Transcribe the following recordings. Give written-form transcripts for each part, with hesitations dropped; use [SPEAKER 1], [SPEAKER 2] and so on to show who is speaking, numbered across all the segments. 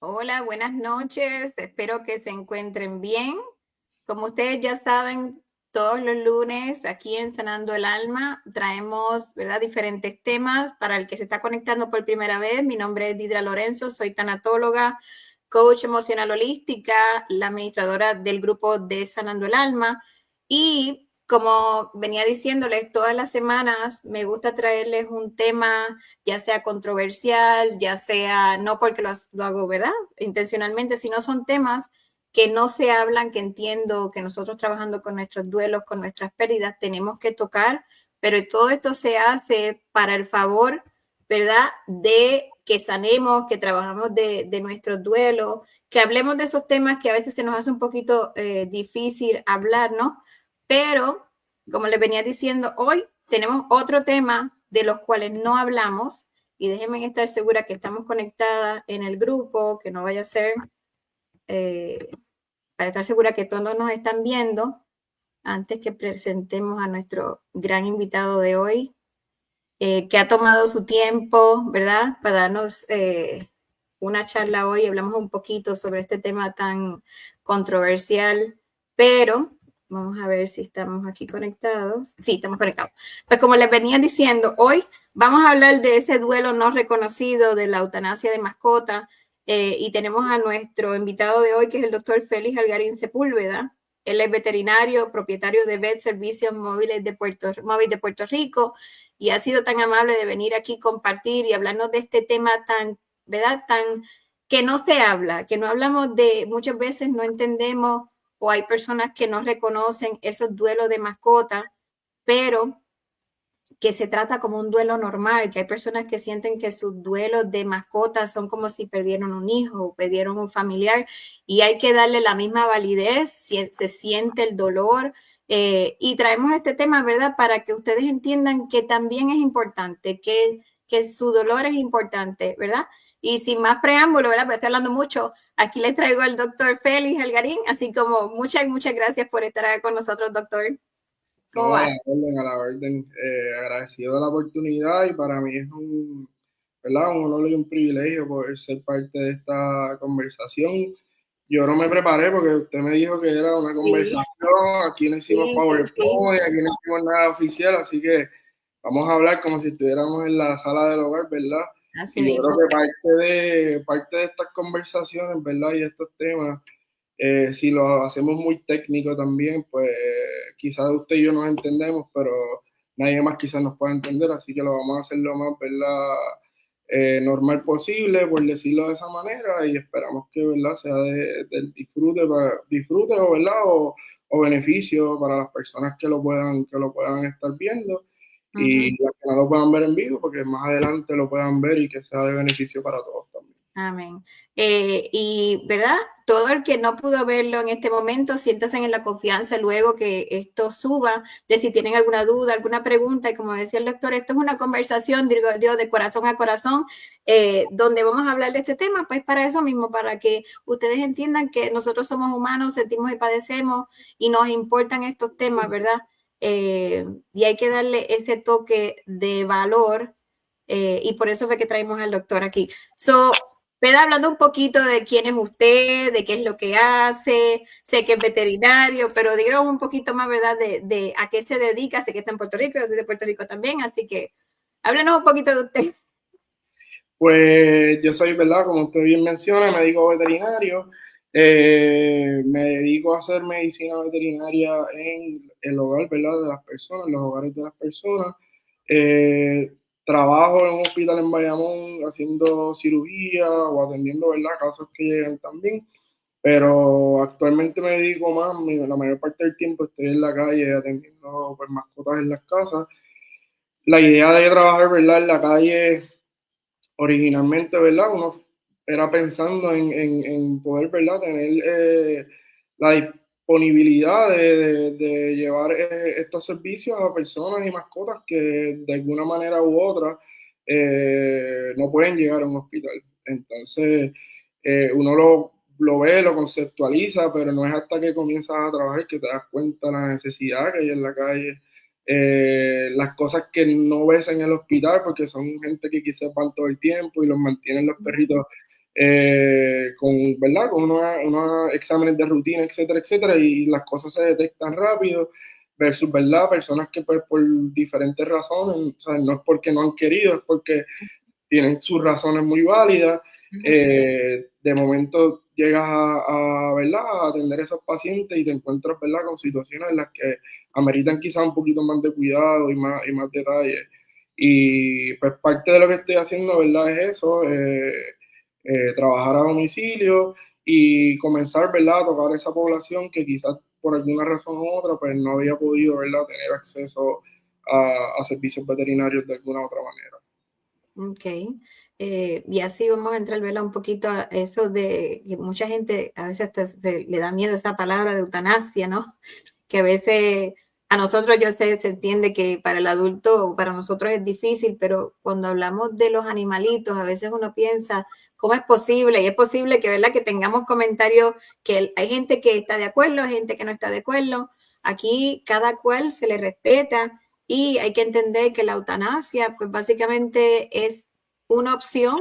[SPEAKER 1] Hola, buenas noches. Espero que se encuentren bien. Como ustedes ya saben, todos los lunes aquí en Sanando el Alma traemos, ¿verdad?, diferentes temas. Para el que se está conectando por primera vez, mi nombre es Didra Lorenzo, soy tanatóloga, coach emocional holística, la administradora del grupo de Sanando el Alma. Y como venía diciéndoles, todas las semanas me gusta traerles un tema, ya sea controversial, ya sea, no porque lo hago, ¿verdad?, intencionalmente, sino son temas que no se hablan, que entiendo que nosotros trabajando con nuestros duelos, con nuestras pérdidas, tenemos que tocar, pero todo esto se hace para el favor, ¿verdad?, de que sanemos, que trabajamos de nuestros duelos, que hablemos de esos temas que a veces se nos hace un poquito difícil hablar, ¿no? Pero, como les venía diciendo, hoy tenemos otro tema de los cuales no hablamos y déjenme estar segura que estamos conectadas en el grupo, que no vaya a ser, para estar segura que todos nos están viendo, antes que presentemos a nuestro gran invitado de hoy, que ha tomado su tiempo, ¿verdad?, para darnos una charla hoy. Hablamos un poquito sobre este tema tan controversial, pero vamos a ver si estamos aquí conectados. Sí, estamos conectados. Pues como les venía diciendo, hoy vamos a hablar de ese duelo no reconocido de la eutanasia de mascota, y tenemos a nuestro invitado de hoy, que es el doctor Félix Algarín Sepúlveda. Él es veterinario, propietario de Vet Servicios Móviles de Puerto Rico, y ha sido tan amable de venir aquí, compartir y hablarnos de este tema tan, ¿verdad?, tan que no se habla, que no hablamos de, muchas veces no entendemos, o hay personas que no reconocen esos duelos de mascota, pero que se trata como un duelo normal, que hay personas que sienten que sus duelos de mascotas son como si perdieron un hijo o perdieron un familiar, y hay que darle la misma validez, se siente el dolor, y traemos este tema, ¿verdad?, para que ustedes entiendan que también es importante, que su dolor es importante, ¿verdad? Y sin más preámbulo, ¿verdad?, porque estoy hablando mucho, aquí les traigo al doctor Félix Algarín, así como muchas gracias por estar acá con nosotros, doctor. ¿Cómo
[SPEAKER 2] No,
[SPEAKER 1] va?
[SPEAKER 2] a la orden, agradecido de la oportunidad y para mí es ¿verdad?, un honor y un privilegio poder ser parte de esta conversación. Yo no me preparé porque usted me dijo que era una
[SPEAKER 1] Sí,
[SPEAKER 2] conversación, aquí no hicimos
[SPEAKER 1] sí, sí, sí.
[SPEAKER 2] PowerPoint, aquí no hicimos nada oficial, así que vamos a hablar como si estuviéramos en la sala del hogar, ¿verdad?
[SPEAKER 1] Así
[SPEAKER 2] Y yo creo
[SPEAKER 1] mismo.
[SPEAKER 2] que parte de estas conversaciones, ¿verdad?, y estos temas, si lo hacemos muy técnico también, pues quizás usted y yo nos entendemos, pero nadie más quizás nos pueda entender, así que lo vamos a hacer lo más, ¿verdad?, normal posible, por decirlo de esa manera, y esperamos que, ¿verdad?, sea del disfrute o, ¿verdad?, o beneficio para las personas que lo puedan estar viendo, y
[SPEAKER 1] Ujú.
[SPEAKER 2] las que no lo puedan ver en vivo, porque más adelante lo puedan ver y que sea de beneficio para todos también.
[SPEAKER 1] Amén. Y, ¿verdad? Todo el que no pudo verlo en este momento, siéntanse en la confianza luego que esto suba, de si tienen alguna duda, alguna pregunta. Y como decía el doctor, esto es una conversación, digo yo, de corazón a corazón, donde vamos a hablar de este tema, pues para eso mismo, para que ustedes entiendan que nosotros somos humanos, sentimos y padecemos y nos importan estos temas, ¿verdad? Y hay que darle ese toque de valor, y por eso fue que traemos al doctor aquí. Pero hablando un poquito de quién es usted, de qué es lo que hace, sé que es veterinario, pero díganos un poquito más, ¿verdad?, de a qué se dedica. Sé que está en Puerto Rico, yo soy de Puerto Rico también, así que háblenos un poquito de usted.
[SPEAKER 2] Pues yo soy, ¿verdad? Como usted bien menciona, médico veterinario. Me dedico a hacer medicina veterinaria en el hogar, ¿verdad?, de las personas, en los hogares de las personas. Eh, Trabajo en un hospital en Bayamón haciendo cirugía o atendiendo, ¿verdad?, casos que llegan también. Pero actualmente me dedico más, la mayor parte del tiempo estoy en la calle atendiendo, pues, mascotas en las casas. La idea de trabajar, ¿verdad?, en la calle originalmente, ¿verdad? Uno era pensando en poder, ¿verdad?, tener la disponibilidad de llevar estos servicios a personas y mascotas que de alguna manera u otra no pueden llegar a un hospital. Entonces, uno lo ve, lo conceptualiza, pero no es hasta que comienzas a trabajar que te das cuenta de la necesidad que hay en la calle, las cosas que no ves en el hospital, porque son gente que quizás van todo el tiempo y los mantienen los perritos ¿verdad? Con unos exámenes de rutina, etcétera, etcétera, y las cosas se detectan rápido, versus, ¿verdad? Personas que pues por diferentes razones, o sea, no es porque no han querido, es porque tienen sus razones muy válidas. De momento llegas ¿verdad? A atender a esos pacientes y te encuentras, ¿verdad? Con situaciones en las que ameritan quizás un poquito más de cuidado y más detalle. Y pues parte de lo que estoy haciendo, ¿verdad? Es eso, trabajar a domicilio y comenzar, ¿verdad? A tocar esa población que quizás por alguna razón u otra, pues no había podido, ¿verdad? Tener acceso a servicios veterinarios de alguna otra manera.
[SPEAKER 1] Ok. Y así vamos a entrar, ¿verdad? Un poquito a eso de que mucha gente a veces hasta le da miedo esa palabra de eutanasia, ¿no? Que a veces a nosotros, yo sé, se entiende que para el adulto o para nosotros es difícil, pero cuando hablamos de los animalitos, a veces uno piensa, ¿cómo es posible? Y es posible que, ¿verdad? Que tengamos comentarios que hay gente que está de acuerdo, hay gente que no está de acuerdo. Aquí cada cual se le respeta y hay que entender que la eutanasia, pues básicamente es una opción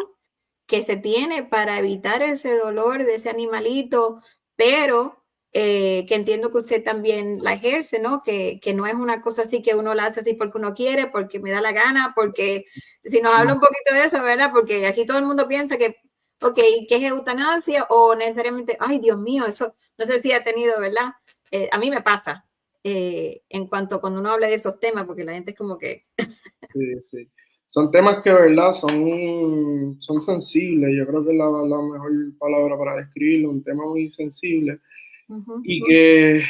[SPEAKER 1] que se tiene para evitar ese dolor de ese animalito, pero que entiendo que usted también la ejerce, ¿no? Que no es una cosa así que uno la hace así porque uno quiere, porque me da la gana, porque si nos habla un poquito de eso, ¿verdad? Porque aquí todo el mundo piensa que, ok, ¿qué es eutanasia? O necesariamente, ay, Dios mío, eso, no sé si ha tenido, ¿verdad? A mí me pasa en cuanto cuando uno habla de esos temas, porque la gente es como que...
[SPEAKER 2] Sí, sí. Son temas que, ¿verdad? Son sensibles. Yo creo que es la mejor palabra para describirlo. Un tema muy sensible y que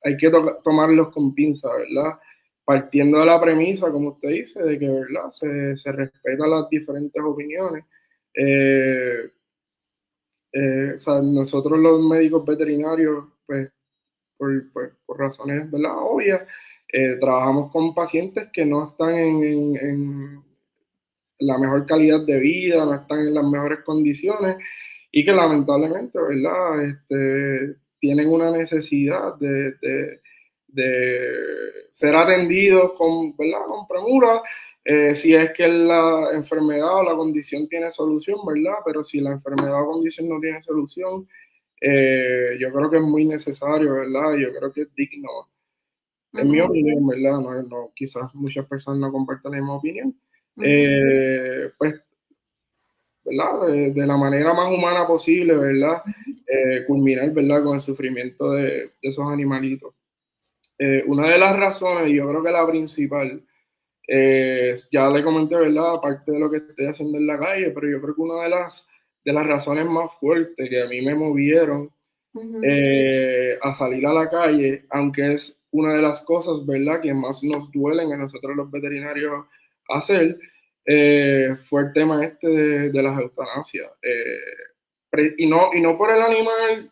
[SPEAKER 2] hay que tomarlos con pinza, ¿verdad? Partiendo de la premisa, como usted dice, de que, ¿verdad? Se respetan las diferentes opiniones. O sea, nosotros los médicos veterinarios, pues, por razones, ¿verdad? Obvias, trabajamos con pacientes que no están en la mejor calidad de vida, no están en las mejores condiciones y que lamentablemente, ¿verdad? Tienen una necesidad de ser atendidos con, ¿verdad? Con premura, si es que la enfermedad o la condición tiene solución, ¿verdad? Pero si la enfermedad o condición no tiene solución, yo creo que es muy necesario, ¿verdad? Yo creo que es digno, en mi opinión, ¿verdad? Quizás muchas personas no compartan la misma opinión. Pues, ¿verdad? De la manera más humana posible, ¿verdad? Culminar, ¿verdad? Con el sufrimiento de esos animalitos. Una de las razones, y yo creo que la principal, ya le comenté, ¿verdad? Aparte de lo que estoy haciendo en la calle, pero yo creo que una de las razones más fuertes que a mí me movieron a salir a la calle, aunque es una de las cosas, ¿verdad?, que más nos duelen a nosotros los veterinarios hacer, fue el tema de las eutanasias. Y no por el animal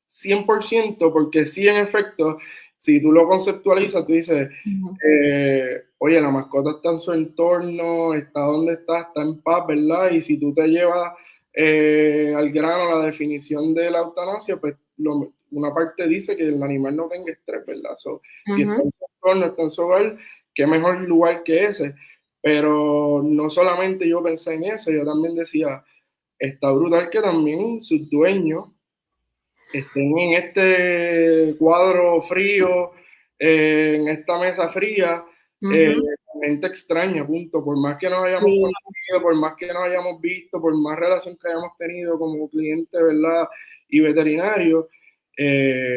[SPEAKER 2] 100%, porque sí, en efecto, si tú lo conceptualizas, tú dices, oye, la mascota está en su entorno, está donde está en paz, ¿verdad? Y si tú te llevas al grano la definición de la eutanasia, pues una parte dice que el animal no tenga estrés, ¿verdad? Si está en su entorno, está en su hogar, qué mejor lugar que ese. Pero no solamente yo pensé en eso, yo también decía, está brutal que también sus dueños estén en este cuadro frío, en esta mesa fría, gente extraña, punto. Por más que nos hayamos conocido, por más que nos hayamos visto, por más relación que hayamos tenido como cliente, ¿verdad? Y veterinario,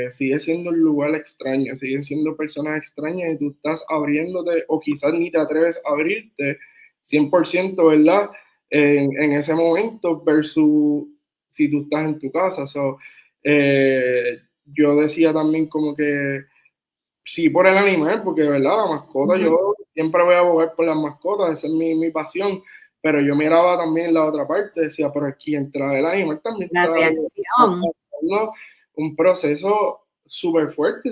[SPEAKER 2] sigue siendo un lugar extraño, siguen siendo personas extrañas y tú estás abriéndote o quizás ni te atreves a abrirte 100%, ¿verdad? En ese momento versus si tú estás en tu casa. Yo decía también como que sí por el animal, porque de verdad la mascota, yo siempre voy a abogar por las mascotas, esa es mi pasión, pero yo miraba también la otra parte, decía, pero aquí entra el animal también
[SPEAKER 1] La
[SPEAKER 2] está
[SPEAKER 1] reacción.
[SPEAKER 2] un proceso súper fuerte.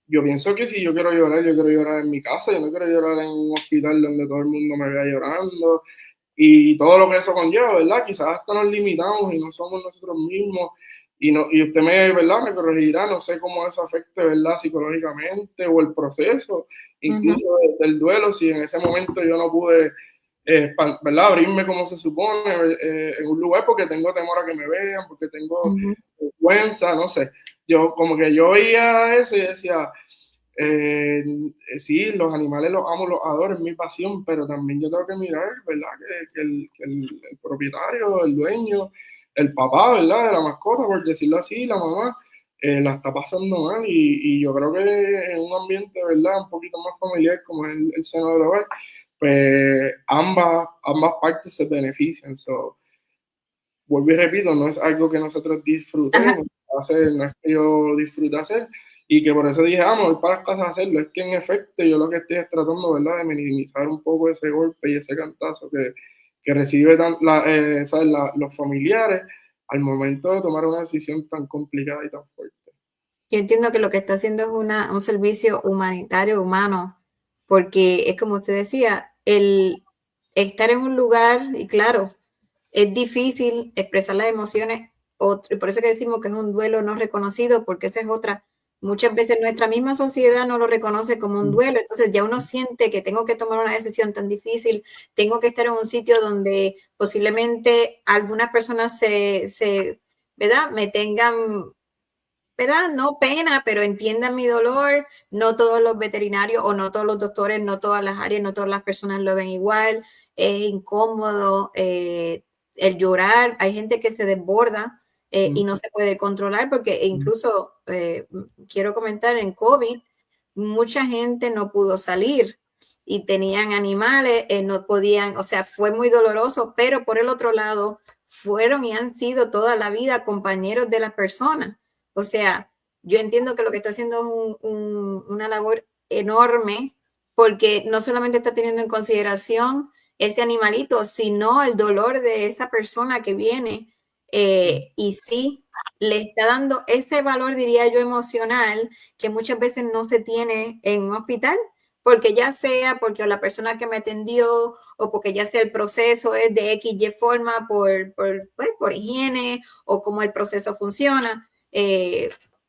[SPEAKER 2] Yo pienso que si yo quiero llorar en mi casa, yo no quiero llorar en un hospital donde todo el mundo me vea llorando y todo lo que eso conlleva, ¿verdad? Quizás hasta nos limitamos y no somos nosotros mismos. Y usted ¿verdad? Me corregirá, no sé cómo eso afecte, ¿verdad? Psicológicamente o el proceso, incluso del duelo, si en ese momento yo no pude ¿verdad? Abrirme como se supone en un lugar porque tengo temor a que me vean, porque tengo vergüenza, no sé. Yo como que yo veía eso y decía, sí, los animales los amo, los adoro, es mi pasión, pero también yo tengo que mirar, ¿verdad? El propietario, el dueño, el papá, ¿verdad? De la mascota, por decirlo así, la mamá, la está pasando mal y yo creo que en un ambiente, ¿verdad? Un poquito más familiar como es el seno del hogar, pues ambas partes se benefician. So, vuelvo y repito, no es algo que nosotros
[SPEAKER 1] Ajá.
[SPEAKER 2] disfrutemos hacer, no es que yo disfrute hacer y que por eso dije, voy para casa a hacerlo. Es que en efecto yo lo que estoy es tratando, ¿verdad?, de minimizar un poco ese golpe y ese cantazo que recibe ¿sabes? Los familiares al momento de tomar una decisión tan complicada y tan fuerte.
[SPEAKER 1] Yo entiendo que lo que está haciendo es un servicio humanitario, humano, porque es como usted decía, el estar en un lugar, y claro, es difícil expresar las emociones, y por eso que decimos que es un duelo no reconocido, porque esa es otra. Muchas veces nuestra misma sociedad no lo reconoce como un duelo, entonces ya uno siente que tengo que tomar una decisión tan difícil, tengo que estar en un sitio donde posiblemente algunas personas ¿verdad? Me tengan, ¿verdad? No pena, pero entiendan mi dolor. No todos los veterinarios o no todos los doctores, no todas las áreas, no todas las personas lo ven igual. Es incómodo el llorar. Hay gente que se desborda y no se puede controlar porque incluso, quiero comentar, en COVID, mucha gente no pudo salir y tenían animales, no podían, o sea, fue muy doloroso, pero por el otro lado, fueron y han sido toda la vida compañeros de las personas. O sea, yo entiendo que lo que está haciendo es una labor enorme porque no solamente está teniendo en consideración ese animalito, sino el dolor de esa persona que viene y sí le está dando ese valor, diría yo, emocional que muchas veces no se tiene en un hospital, porque ya sea porque la persona que me atendió o porque ya sea el proceso es de X, Y forma por higiene o cómo el proceso funciona.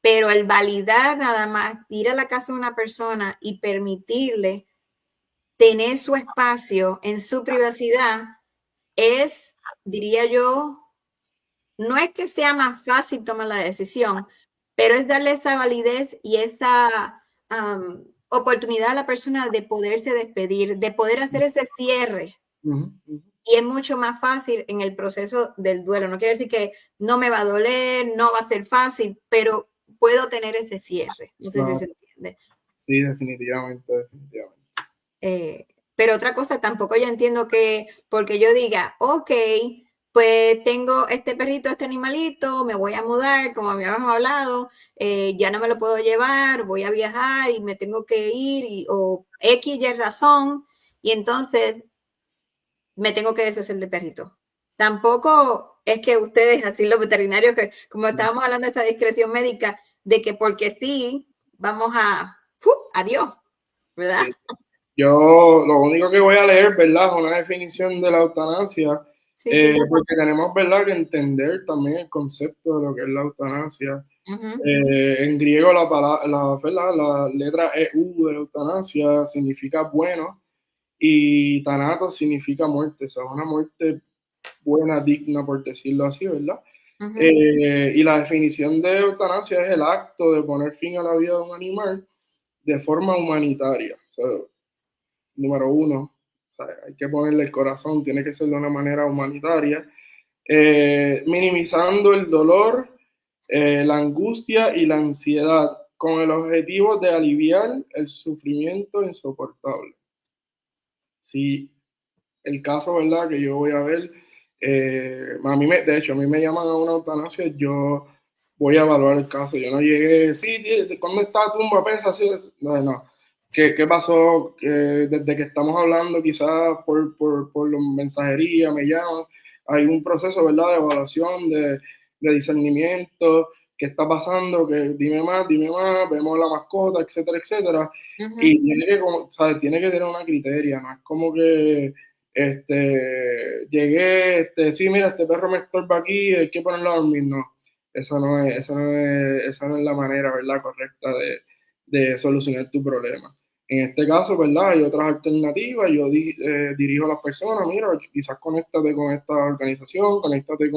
[SPEAKER 1] Pero el validar nada más, ir a la casa de una persona y permitirle tener su espacio en su privacidad es, diría yo, no es que sea más fácil tomar la decisión, pero es darle esa validez y esa oportunidad a la persona de poderse despedir, de poder hacer ese cierre. Y es mucho más fácil en el proceso del duelo. No quiere decir que no me va a doler, no va a ser fácil, pero puedo tener ese cierre. No sé si se entiende.
[SPEAKER 2] Sí, definitivamente, definitivamente.
[SPEAKER 1] Pero otra cosa, tampoco yo entiendo que porque yo diga, ok, pues tengo este perrito, este animalito, me voy a mudar, como habíamos hablado, ya no me lo puedo llevar, voy a viajar y me tengo que ir, o X y razón, y entonces me tengo que deshacer del perrito. Tampoco es que ustedes, así los veterinarios, que como estábamos hablando de esa discreción médica, de que porque sí, vamos a, adiós, ¿verdad?
[SPEAKER 2] Sí. Yo lo único que voy a leer, ¿verdad? Es una definición de la eutanasia,
[SPEAKER 1] Sí.
[SPEAKER 2] porque tenemos, ¿verdad?, que entender también el concepto de lo que es la eutanasia. En griego la letra EU de eutanasia significa bueno y tanatos significa muerte, o sea, una muerte buena, digna, por decirlo así, ¿verdad? Y la definición de eutanasia es el acto de poner fin a la vida de un animal de forma humanitaria. O sea, número uno, o sea, hay que ponerle el corazón, tiene que ser de una manera humanitaria, minimizando el dolor, la angustia y la ansiedad, con el objetivo de aliviar el sufrimiento insoportable. Si el caso, ¿verdad?, que yo voy a ver, de hecho, a mí me llaman a una eutanasia, yo voy a evaluar el caso. Yo no llegué, sí, ¿cuándo está tumba pesa? Sí, no. ¿Qué pasó? Desde que estamos hablando, quizás por la mensajería me llaman, hay un proceso, ¿verdad?, de evaluación, de discernimiento, qué está pasando, que dime más, vemos la mascota, etcétera, etcétera. Y tiene que tener una criteria, no es como que llegué, sí, mira, este perro me estorba aquí, hay que ponerlo a dormir, no. Esa no es la manera, ¿verdad?, correcta de solucionar tu problema. En este caso, ¿verdad? Hay otras alternativas. Yo dirijo a las personas, mira, quizás conéctate con esta organización, conéctate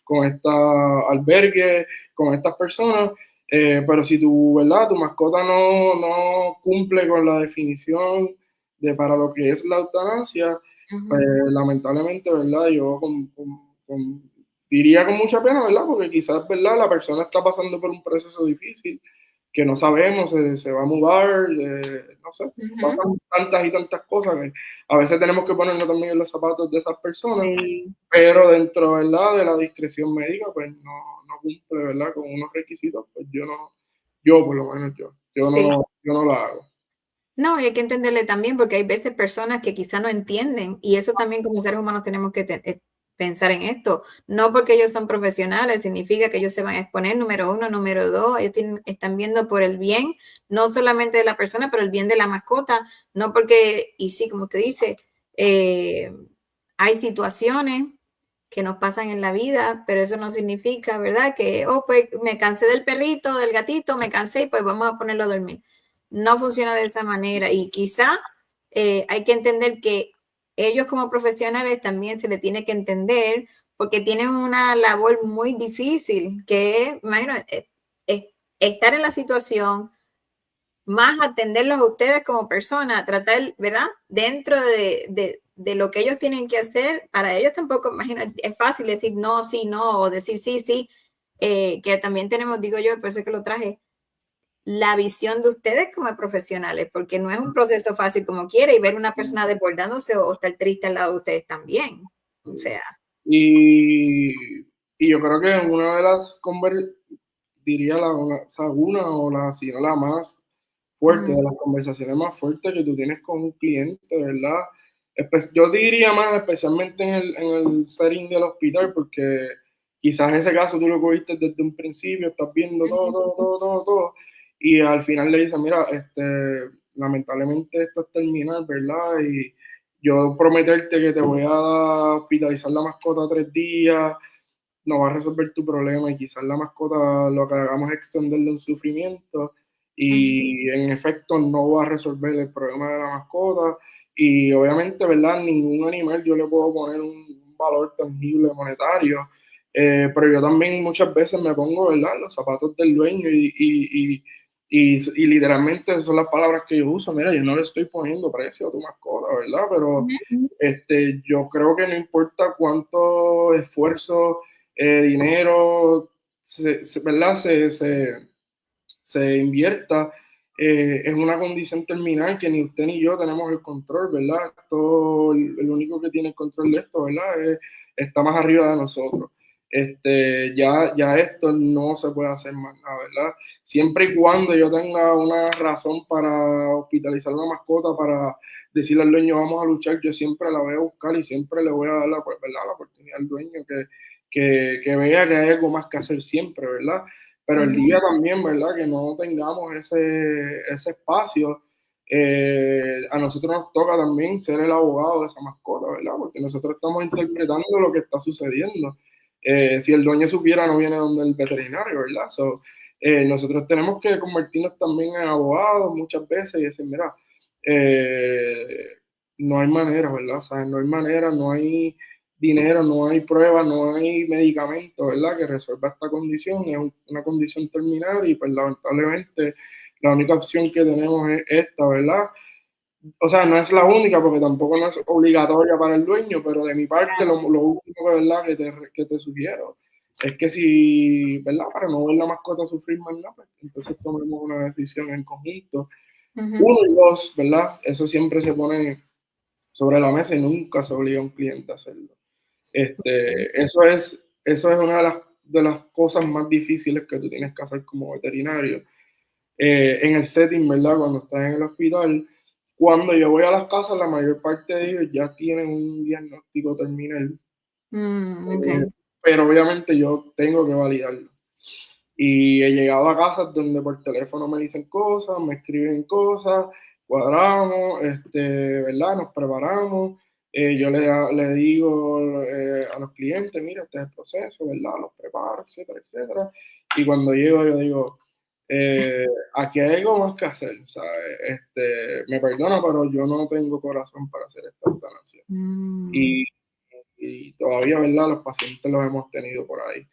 [SPEAKER 2] con esta albergue, con estas personas. Pero si ¿verdad? Tu mascota no cumple con la definición de para lo que es la eutanasia, pues lamentablemente, ¿verdad? Yo diría con mucha pena, ¿verdad? Porque quizás, ¿verdad? La persona está pasando por un proceso difícil que no sabemos, se va a mudar, no sé, pasan tantas y tantas cosas que a veces tenemos que ponernos también en los zapatos de esas personas,
[SPEAKER 1] Sí,
[SPEAKER 2] pero dentro, ¿verdad? De la discreción médica, pues no cumple, ¿verdad? Con unos requisitos, pues yo por lo menos
[SPEAKER 1] sí.
[SPEAKER 2] yo no lo hago.
[SPEAKER 1] No, y hay que entenderle también, porque hay veces personas que quizá no entienden, y eso también como seres humanos tenemos que pensar en esto. No porque ellos son profesionales significa que ellos se van a exponer, número uno, número dos, ellos están viendo por el bien, no solamente de la persona, pero el bien de la mascota, no porque, y sí, como usted dice, hay situaciones que nos pasan en la vida, pero eso no significa, ¿verdad? Que, oh, pues me cansé del perrito, del gatito, me cansé y pues vamos a ponerlo a dormir. No funciona de esa manera y quizá hay que entender que ellos como profesionales también se les tiene que entender porque tienen una labor muy difícil que es, imagino, estar en la situación, más atenderlos a ustedes como personas, tratar, ¿verdad? Dentro de lo que ellos tienen que hacer, para ellos tampoco, imagino, es fácil decir no, sí, no, o decir sí, sí, que también tenemos, digo yo, por eso que lo traje, la visión de ustedes como profesionales, porque no es un proceso fácil como quiere y ver una persona desbordándose o estar triste al lado de ustedes también. O sea.
[SPEAKER 2] Y yo creo que una de las diría o sea, una o la, si no la más fuerte, de las conversaciones más fuertes que tú tienes con un cliente, ¿verdad? Yo diría más especialmente en el setting del hospital, porque quizás en ese caso tú lo cogiste desde un principio, estás viendo todo, y al final le dices, mira, lamentablemente esto es terminal, ¿verdad? Y yo prometerte que te voy a hospitalizar la mascota 3 días, no va a resolver tu problema y quizás la mascota lo que hagamos es extenderle un sufrimiento y en efecto no va a resolver el problema de la mascota y obviamente, ¿verdad? Ningún animal yo le puedo poner un valor tangible monetario, pero yo también muchas veces me pongo, ¿verdad? Los zapatos del dueño y literalmente son las palabras que yo uso, mira, yo no le estoy poniendo precio a tu mascota, ¿verdad? Pero yo creo que no importa cuánto esfuerzo, dinero, ¿verdad? Se invierta, es una condición terminal que ni usted ni yo tenemos el control, ¿verdad? El único que tiene el control de esto, ¿verdad? Está más arriba de nosotros. Ya esto no se puede hacer más nada, ¿verdad? Siempre y cuando yo tenga una razón para hospitalizar una mascota, para decirle al dueño vamos a luchar, yo siempre la voy a buscar y siempre le voy a dar pues, ¿verdad? La oportunidad al dueño que vea que hay algo más que hacer siempre, ¿verdad? Pero el día también, ¿verdad? Que no tengamos ese espacio, a nosotros nos toca también ser el abogado de esa mascota, ¿verdad? Porque nosotros estamos interpretando lo que está sucediendo. Si el dueño supiera, no viene donde el veterinario, ¿verdad? Nosotros tenemos que convertirnos también en abogados muchas veces y decir, mira, eh, no hay manera, ¿verdad? O sea, no hay manera, no hay dinero, no hay pruebas, no hay medicamento, ¿verdad? Que resuelva esta condición, es una condición terminal y pues lamentablemente la única opción que tenemos es esta, ¿verdad? O sea, no es la única porque tampoco no es obligatoria para el dueño, pero de mi parte lo último ¿verdad? Que te sugiero es que si, ¿verdad? Para no ver la mascota sufrir más nada, pues, entonces tomemos una decisión en conjunto. Uno y dos, ¿verdad? Eso siempre se pone sobre la mesa y nunca se obliga a un cliente a hacerlo. Eso es una de las cosas más difíciles que tú tienes que hacer como veterinario. En el setting, ¿verdad? Cuando estás en el hospital, cuando yo voy a las casas, la mayor parte de ellos ya tienen un diagnóstico terminal,
[SPEAKER 1] Okay.
[SPEAKER 2] pero obviamente yo tengo que validarlo. Y he llegado a casas donde por teléfono me dicen cosas, me escriben cosas, cuadramos, ¿verdad? Nos preparamos. Yo le digo a los clientes, mira, este es el proceso, ¿verdad? Los preparo, etcétera, etcétera. Y cuando llego, yo digo, aquí hay algo más que hacer, ¿sabes? Me perdona, pero yo no tengo corazón para hacer esta eutanasia.
[SPEAKER 1] Mm.
[SPEAKER 2] Y, y todavía, ¿verdad? Los pacientes los hemos tenido por ahí.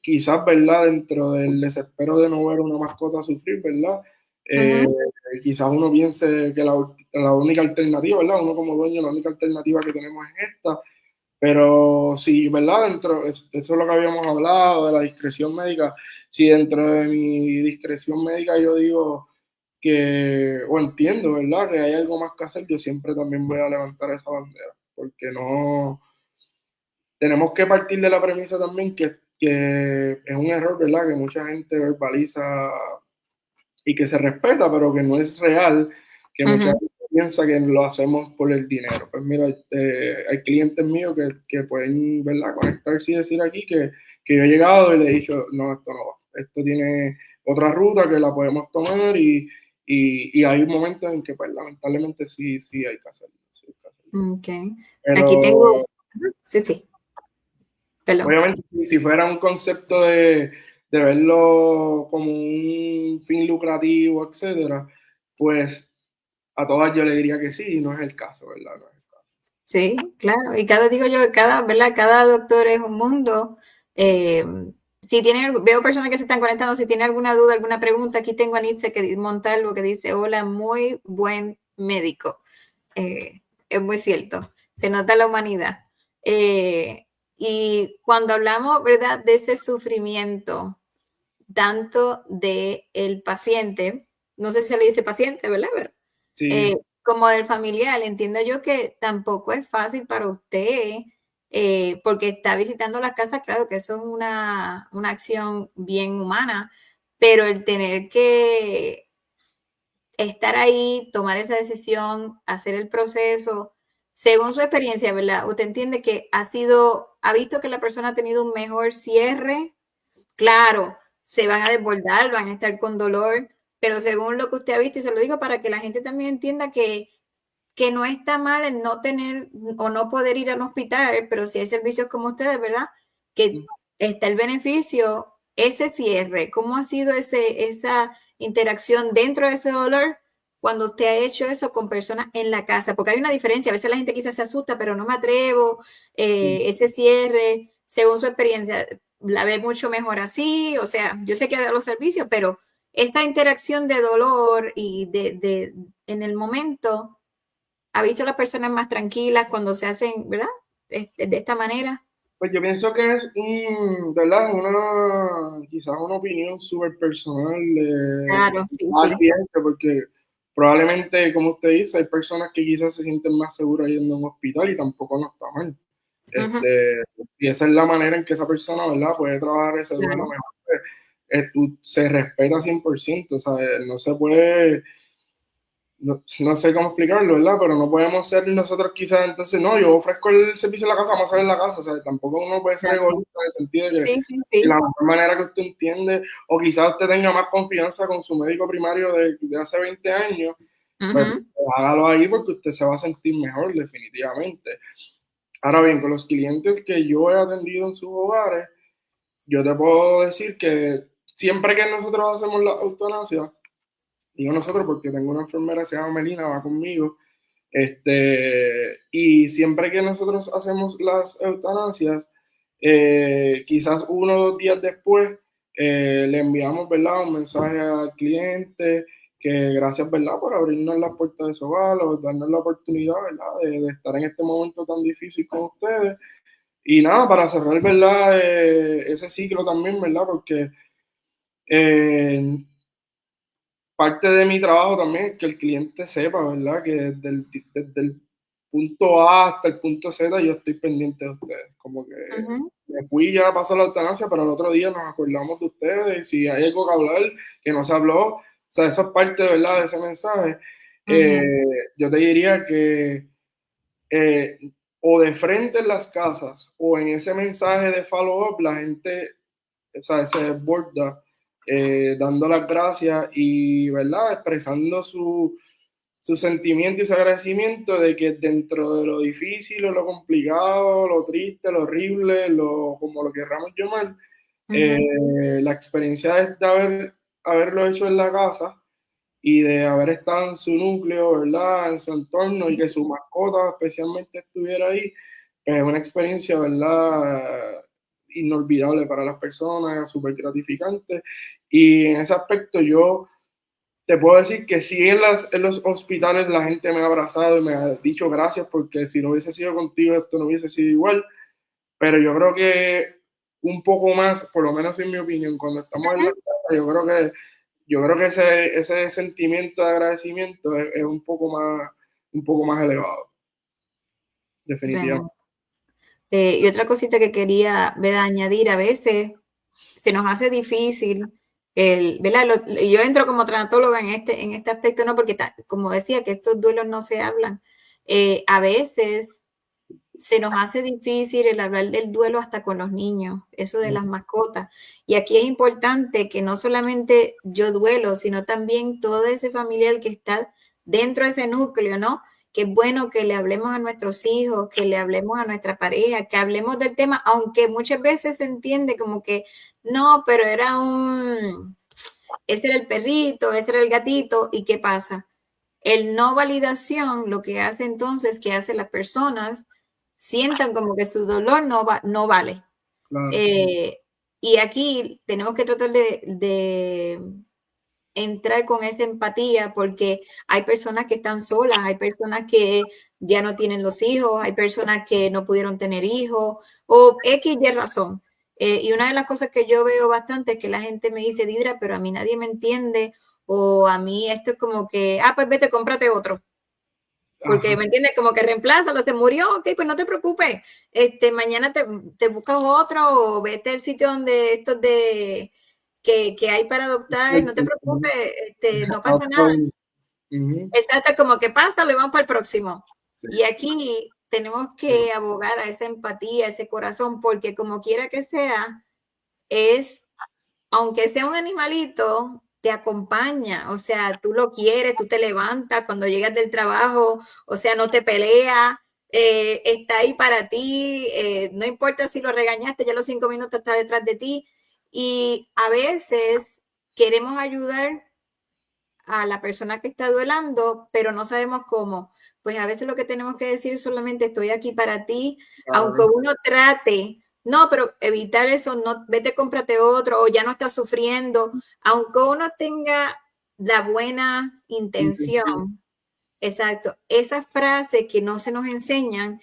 [SPEAKER 2] Quizás, ¿verdad? Dentro del desespero de no ver una mascota sufrir, ¿verdad? Eh,
[SPEAKER 1] Ujú.
[SPEAKER 2] Quizás uno piense que la única alternativa, ¿verdad? Uno como dueño, la única alternativa que tenemos es esta, pero sí, ¿verdad? Eso es lo que habíamos hablado de la discreción médica. Si dentro de mi discreción médica yo digo o entiendo, ¿verdad? Que hay algo más que hacer, yo siempre también voy a levantar esa bandera, porque no, tenemos que partir de la premisa también que es un error, ¿verdad? Que mucha gente verbaliza y que se respeta, pero que no es real, que mucha
[SPEAKER 1] Ujú.
[SPEAKER 2] gente piensa que lo hacemos por el dinero. Pues mira, hay clientes míos que pueden, ¿verdad?, conectarse y decir aquí que yo he llegado y le he dicho, no, esto no va, esto tiene otra ruta que la podemos tomar y hay momentos en que, pues, lamentablemente sí hay que hacerlo. Sí hay que hacerlo.
[SPEAKER 1] Ok. Aquí tengo,
[SPEAKER 2] Pero
[SPEAKER 1] sí, sí, perdón.
[SPEAKER 2] obviamente, si fuera un concepto de verlo como un fin lucrativo, etcétera, pues a todas yo le diría que sí, y no es el caso, ¿verdad? No es el caso.
[SPEAKER 1] Sí, claro. Y digo yo, ¿verdad? Cada doctor es un mundo. Eh, si veo personas que se están conectando, si tiene alguna duda, alguna pregunta, aquí tengo a Nitze Montalvo que dice, hola, muy buen médico. Es muy cierto, se nota la humanidad. Y cuando hablamos, ¿verdad?, de ese sufrimiento, tanto del paciente, no sé si se le dice paciente, ¿verdad? Pero,
[SPEAKER 2] Sí,
[SPEAKER 1] como del familiar, entiendo yo que tampoco es fácil para usted, porque está visitando las casas, claro que eso es una acción bien humana, pero el tener que estar ahí, tomar esa decisión, hacer el proceso, según su experiencia, ¿verdad? Usted entiende que ha visto que la persona ha tenido un mejor cierre. Claro, se van a desbordar, van a estar con dolor, pero según lo que usted ha visto, y se lo digo para que la gente también entienda que no está mal el no tener o no poder ir al hospital, pero si hay servicios como ustedes, ¿verdad? Que está el beneficio, ese cierre, ¿cómo ha sido esa interacción dentro de ese dolor cuando usted ha hecho eso con personas en la casa? Porque hay una diferencia, a veces la gente quizás se asusta, pero no me atrevo, ese cierre, según su experiencia, la ve mucho mejor así, o sea, yo sé que da los servicios, pero esa interacción de dolor y en el momento, ¿ha visto a las personas más tranquilas cuando se hacen, verdad? De esta manera.
[SPEAKER 2] pues yo pienso que es ¿verdad? Quizás una opinión súper personal de
[SPEAKER 1] Claro, sí,
[SPEAKER 2] cada
[SPEAKER 1] sí.
[SPEAKER 2] cliente, porque probablemente, como usted dice, hay personas que quizás se sienten más seguras yendo a un hospital y tampoco no está mal.
[SPEAKER 1] Ujú,
[SPEAKER 2] Y esa es la manera en que esa persona, ¿verdad?, puede trabajar ese duelo
[SPEAKER 1] claro.
[SPEAKER 2] mejor. Pues, se respeta 100%, o sea, no se puede, no sé cómo explicarlo, ¿verdad? Pero no podemos ser nosotros quizás, entonces, no, yo ofrezco el servicio en la casa, vamos a hacer en la casa, o sea, tampoco uno puede ser
[SPEAKER 1] Exacto.
[SPEAKER 2] egoísta en el sentido de
[SPEAKER 1] Sí, sí,
[SPEAKER 2] que la
[SPEAKER 1] sí.
[SPEAKER 2] mejor manera que usted entiende, o quizás usted tenga más confianza con su médico primario de hace 20 años, pues
[SPEAKER 1] Ujú,
[SPEAKER 2] hágalo ahí porque usted se va a sentir mejor definitivamente. Ahora bien, con los clientes que yo he atendido en sus hogares, yo te puedo decir que siempre que nosotros hacemos la eutanasia, digo nosotros porque tengo una enfermera que se llama Melina, va conmigo, y siempre que nosotros hacemos las eutanasias, quizás 1 o 2 días después, le enviamos, ¿verdad?, un mensaje al cliente que gracias, ¿verdad?, por abrirnos las puertas de su hogar o darnos la oportunidad, ¿verdad?, de estar en este momento tan difícil con ustedes. Y nada, para cerrar, ¿verdad?, ese ciclo también, ¿verdad?, porque eh, parte de mi trabajo también es que el cliente sepa, ¿verdad?, que desde el punto A hasta el punto Z yo estoy pendiente de ustedes. Como que
[SPEAKER 1] ujú,
[SPEAKER 2] me fui ya a pasar la eutanasia, pero el otro día nos acordamos de ustedes y si hay algo que hablar que no se habló, o sea, esa es parte, ¿verdad?, de ese mensaje.
[SPEAKER 1] ujú,
[SPEAKER 2] Yo te diría que eh, o de frente en las casas o en ese mensaje de follow-up, la gente, o sea, se desborda dando las gracias y, ¿verdad?, expresando su sentimiento y su agradecimiento de que dentro de lo difícil o lo complicado, lo triste, lo horrible, como lo querramos llamar,
[SPEAKER 1] ujú.
[SPEAKER 2] la experiencia de haber haberlo hecho en la casa y de haber estado en su núcleo, ¿verdad? En su entorno y que su mascota especialmente estuviera ahí, es una experiencia, ¿verdad? Inolvidable para las personas, súper gratificante. Y en ese aspecto yo te puedo decir que sí en los hospitales la gente me ha abrazado y me ha dicho gracias porque si no hubiese sido contigo esto no hubiese sido igual, pero yo creo que un poco más, por lo menos en mi opinión, cuando estamos en la casa, yo creo que ese sentimiento de agradecimiento es un poco más elevado, definitivamente.
[SPEAKER 1] Realmente. Y otra cosita que quería, ¿verdad?, añadir, a veces se nos hace difícil ¿verdad? Yo entro como traumatóloga en este aspecto, ¿no? Porque como decía, que estos duelos no se hablan. A veces se nos hace difícil el hablar del duelo hasta con los niños, eso de las mascotas. Y aquí es importante que no solamente yo duelo, sino también todo ese familiar que está dentro de ese núcleo, ¿no? Que es bueno que le hablemos a nuestros hijos, que le hablemos a nuestra pareja, que hablemos del tema, aunque muchas veces se entiende como que no, pero ese era el perrito, ese era el gatito, ¿y qué pasa? El no validación lo que hace entonces que hace las personas sientan como que su dolor no vale.
[SPEAKER 2] Claro.
[SPEAKER 1] Y aquí tenemos que tratar de entrar con esa empatía porque hay personas que están solas, hay personas que ya no tienen los hijos, hay personas que no pudieron tener hijos o X y razón. Y una de las cosas que yo veo bastante es que la gente me dice, Didra, pero a mí nadie me entiende o a mí esto es como que, pues vete, cómprate otro. Porque,
[SPEAKER 2] Ajá.
[SPEAKER 1] ¿me entiendes? Como que reemplázalo, se murió, ok, pues no te preocupes. Mañana te buscas otro o vete al sitio donde estos que hay para adoptar, no te preocupes, no pasa nada. Exacto, como que pasa, le vamos para el próximo.
[SPEAKER 2] Sí.
[SPEAKER 1] Y aquí tenemos que abogar a esa empatía, a ese corazón, porque como quiera que sea, aunque sea un animalito, te acompaña, o sea, tú lo quieres, tú te levantas cuando llegas del trabajo, o sea, no te pelea, está ahí para ti, no importa si lo regañaste, ya a los 5 minutos está detrás de ti. Y a veces queremos ayudar a la persona que está duelando, pero no sabemos cómo. Pues a veces lo que tenemos que decir es solamente estoy aquí para ti, aunque uno trate, no, pero evitar eso, no, vete, cómprate otro, o ya no estás sufriendo, aunque uno tenga la buena intención. Exacto, esas frases que no se nos enseñan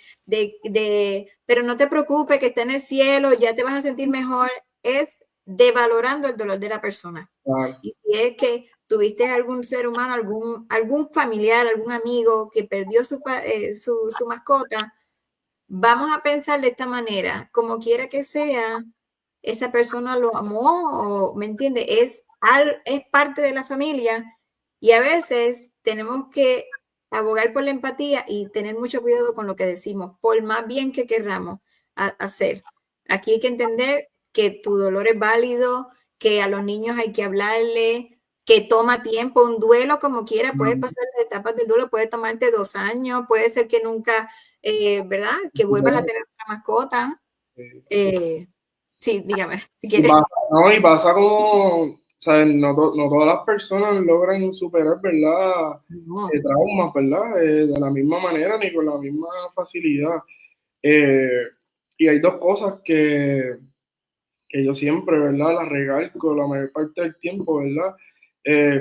[SPEAKER 1] pero no te preocupes que está en el cielo, ya te vas a sentir mejor, es devalorando el dolor de la persona.
[SPEAKER 2] Claro.
[SPEAKER 1] Y si es que tuviste algún ser humano, algún familiar, algún amigo que perdió su mascota, vamos a pensar de esta manera, como quiera que sea, esa persona lo amó, o, ¿me entiende? Es parte de la familia y a veces tenemos que abogar por la empatía y tener mucho cuidado con lo que decimos, por más bien que querramos hacer. Aquí hay que entender que tu dolor es válido, que a los niños hay que hablarle, que toma tiempo, un duelo como quiera, puede pasar las etapas del duelo, puede tomarte 2 años, puede ser que nunca, ¿verdad? Que vuelvas a tener una mascota. Sí, dígame, si quieres.
[SPEAKER 2] Y pasa como, ¿sabes? No todas las personas logran superar, ¿verdad?
[SPEAKER 1] No.
[SPEAKER 2] Traumas, ¿verdad? De la misma manera ni con la misma facilidad. Y hay dos cosas que yo siempre, ¿verdad? Las recalco la mayor parte del tiempo, ¿verdad?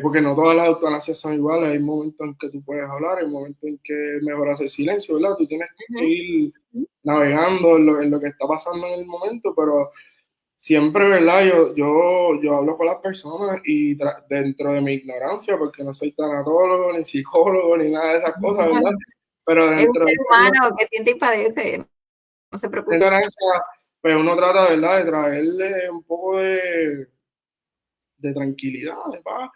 [SPEAKER 2] Porque no todas las eutanasias son iguales. Hay momentos en que tú puedes hablar, hay momentos en que es mejor hacer silencio, ¿verdad? Tú tienes que ir navegando en lo que está pasando en el momento, pero siempre, ¿verdad? Yo hablo con las personas y dentro de mi ignorancia, porque no soy tanatólogo, ni psicólogo, ni nada de esas cosas, ¿verdad? Pero
[SPEAKER 1] Es un
[SPEAKER 2] dentro de
[SPEAKER 1] ser humano que siente y padece, no se
[SPEAKER 2] mi
[SPEAKER 1] preocupe.
[SPEAKER 2] ignorancia, pues uno trata, ¿verdad? De traerle un poco de tranquilidad, de paz.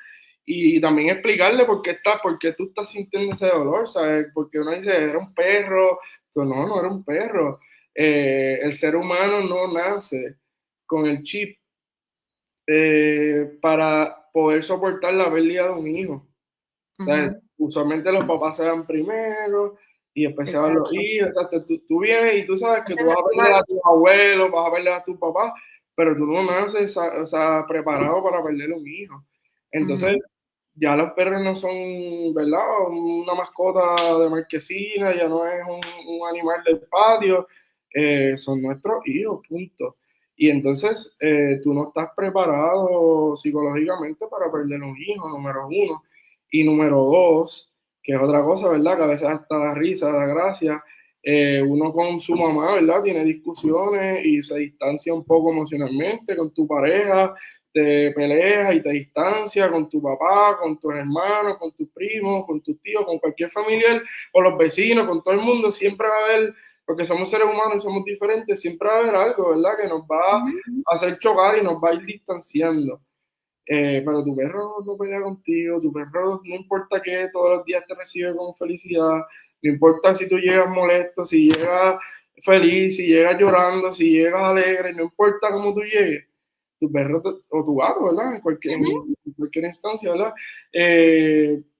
[SPEAKER 2] Y también explicarle por qué tú estás sintiendo ese dolor, ¿sabes? Porque uno dice, era un perro. Entonces, no era un perro. El ser humano no nace con el chip para poder soportar la pérdida de un hijo. ¿Sabes? Usualmente los papás se dan primero y después se van los
[SPEAKER 1] Exacto.
[SPEAKER 2] hijos. Exacto. Tú vienes y tú sabes que tú vas a perder a tus abuelos, vas a perder a tus papás, pero tú no naces, o sea, preparado para perder un hijo. Entonces, ya los perros no son, ¿verdad? Una mascota de marquesina, ya no es un animal del patio, son nuestros hijos, punto. Y entonces tú no estás preparado psicológicamente para perder un hijo, número uno. Y número dos, que es otra cosa, ¿verdad? Que a veces hasta da risa, da gracia. Uno con su mamá, ¿verdad? Tiene discusiones y se distancia un poco emocionalmente con tu pareja, te peleas y te distancias con tu papá, con tus hermanos, con tus primos, con tus tíos, con cualquier familiar, con los vecinos, con todo el mundo, siempre va a haber, porque somos seres humanos y somos diferentes, siempre va a haber algo, ¿verdad? Que nos va a hacer chocar y nos va a ir distanciando. Pero tu perro no pelea contigo, tu perro no importa que todos los días te recibe con felicidad, no importa si tú llegas molesto, si llegas feliz, si llegas llorando, si llegas alegre, no importa cómo tú llegues, tu perro o tu gato, ¿verdad? En cualquier instancia, ¿verdad?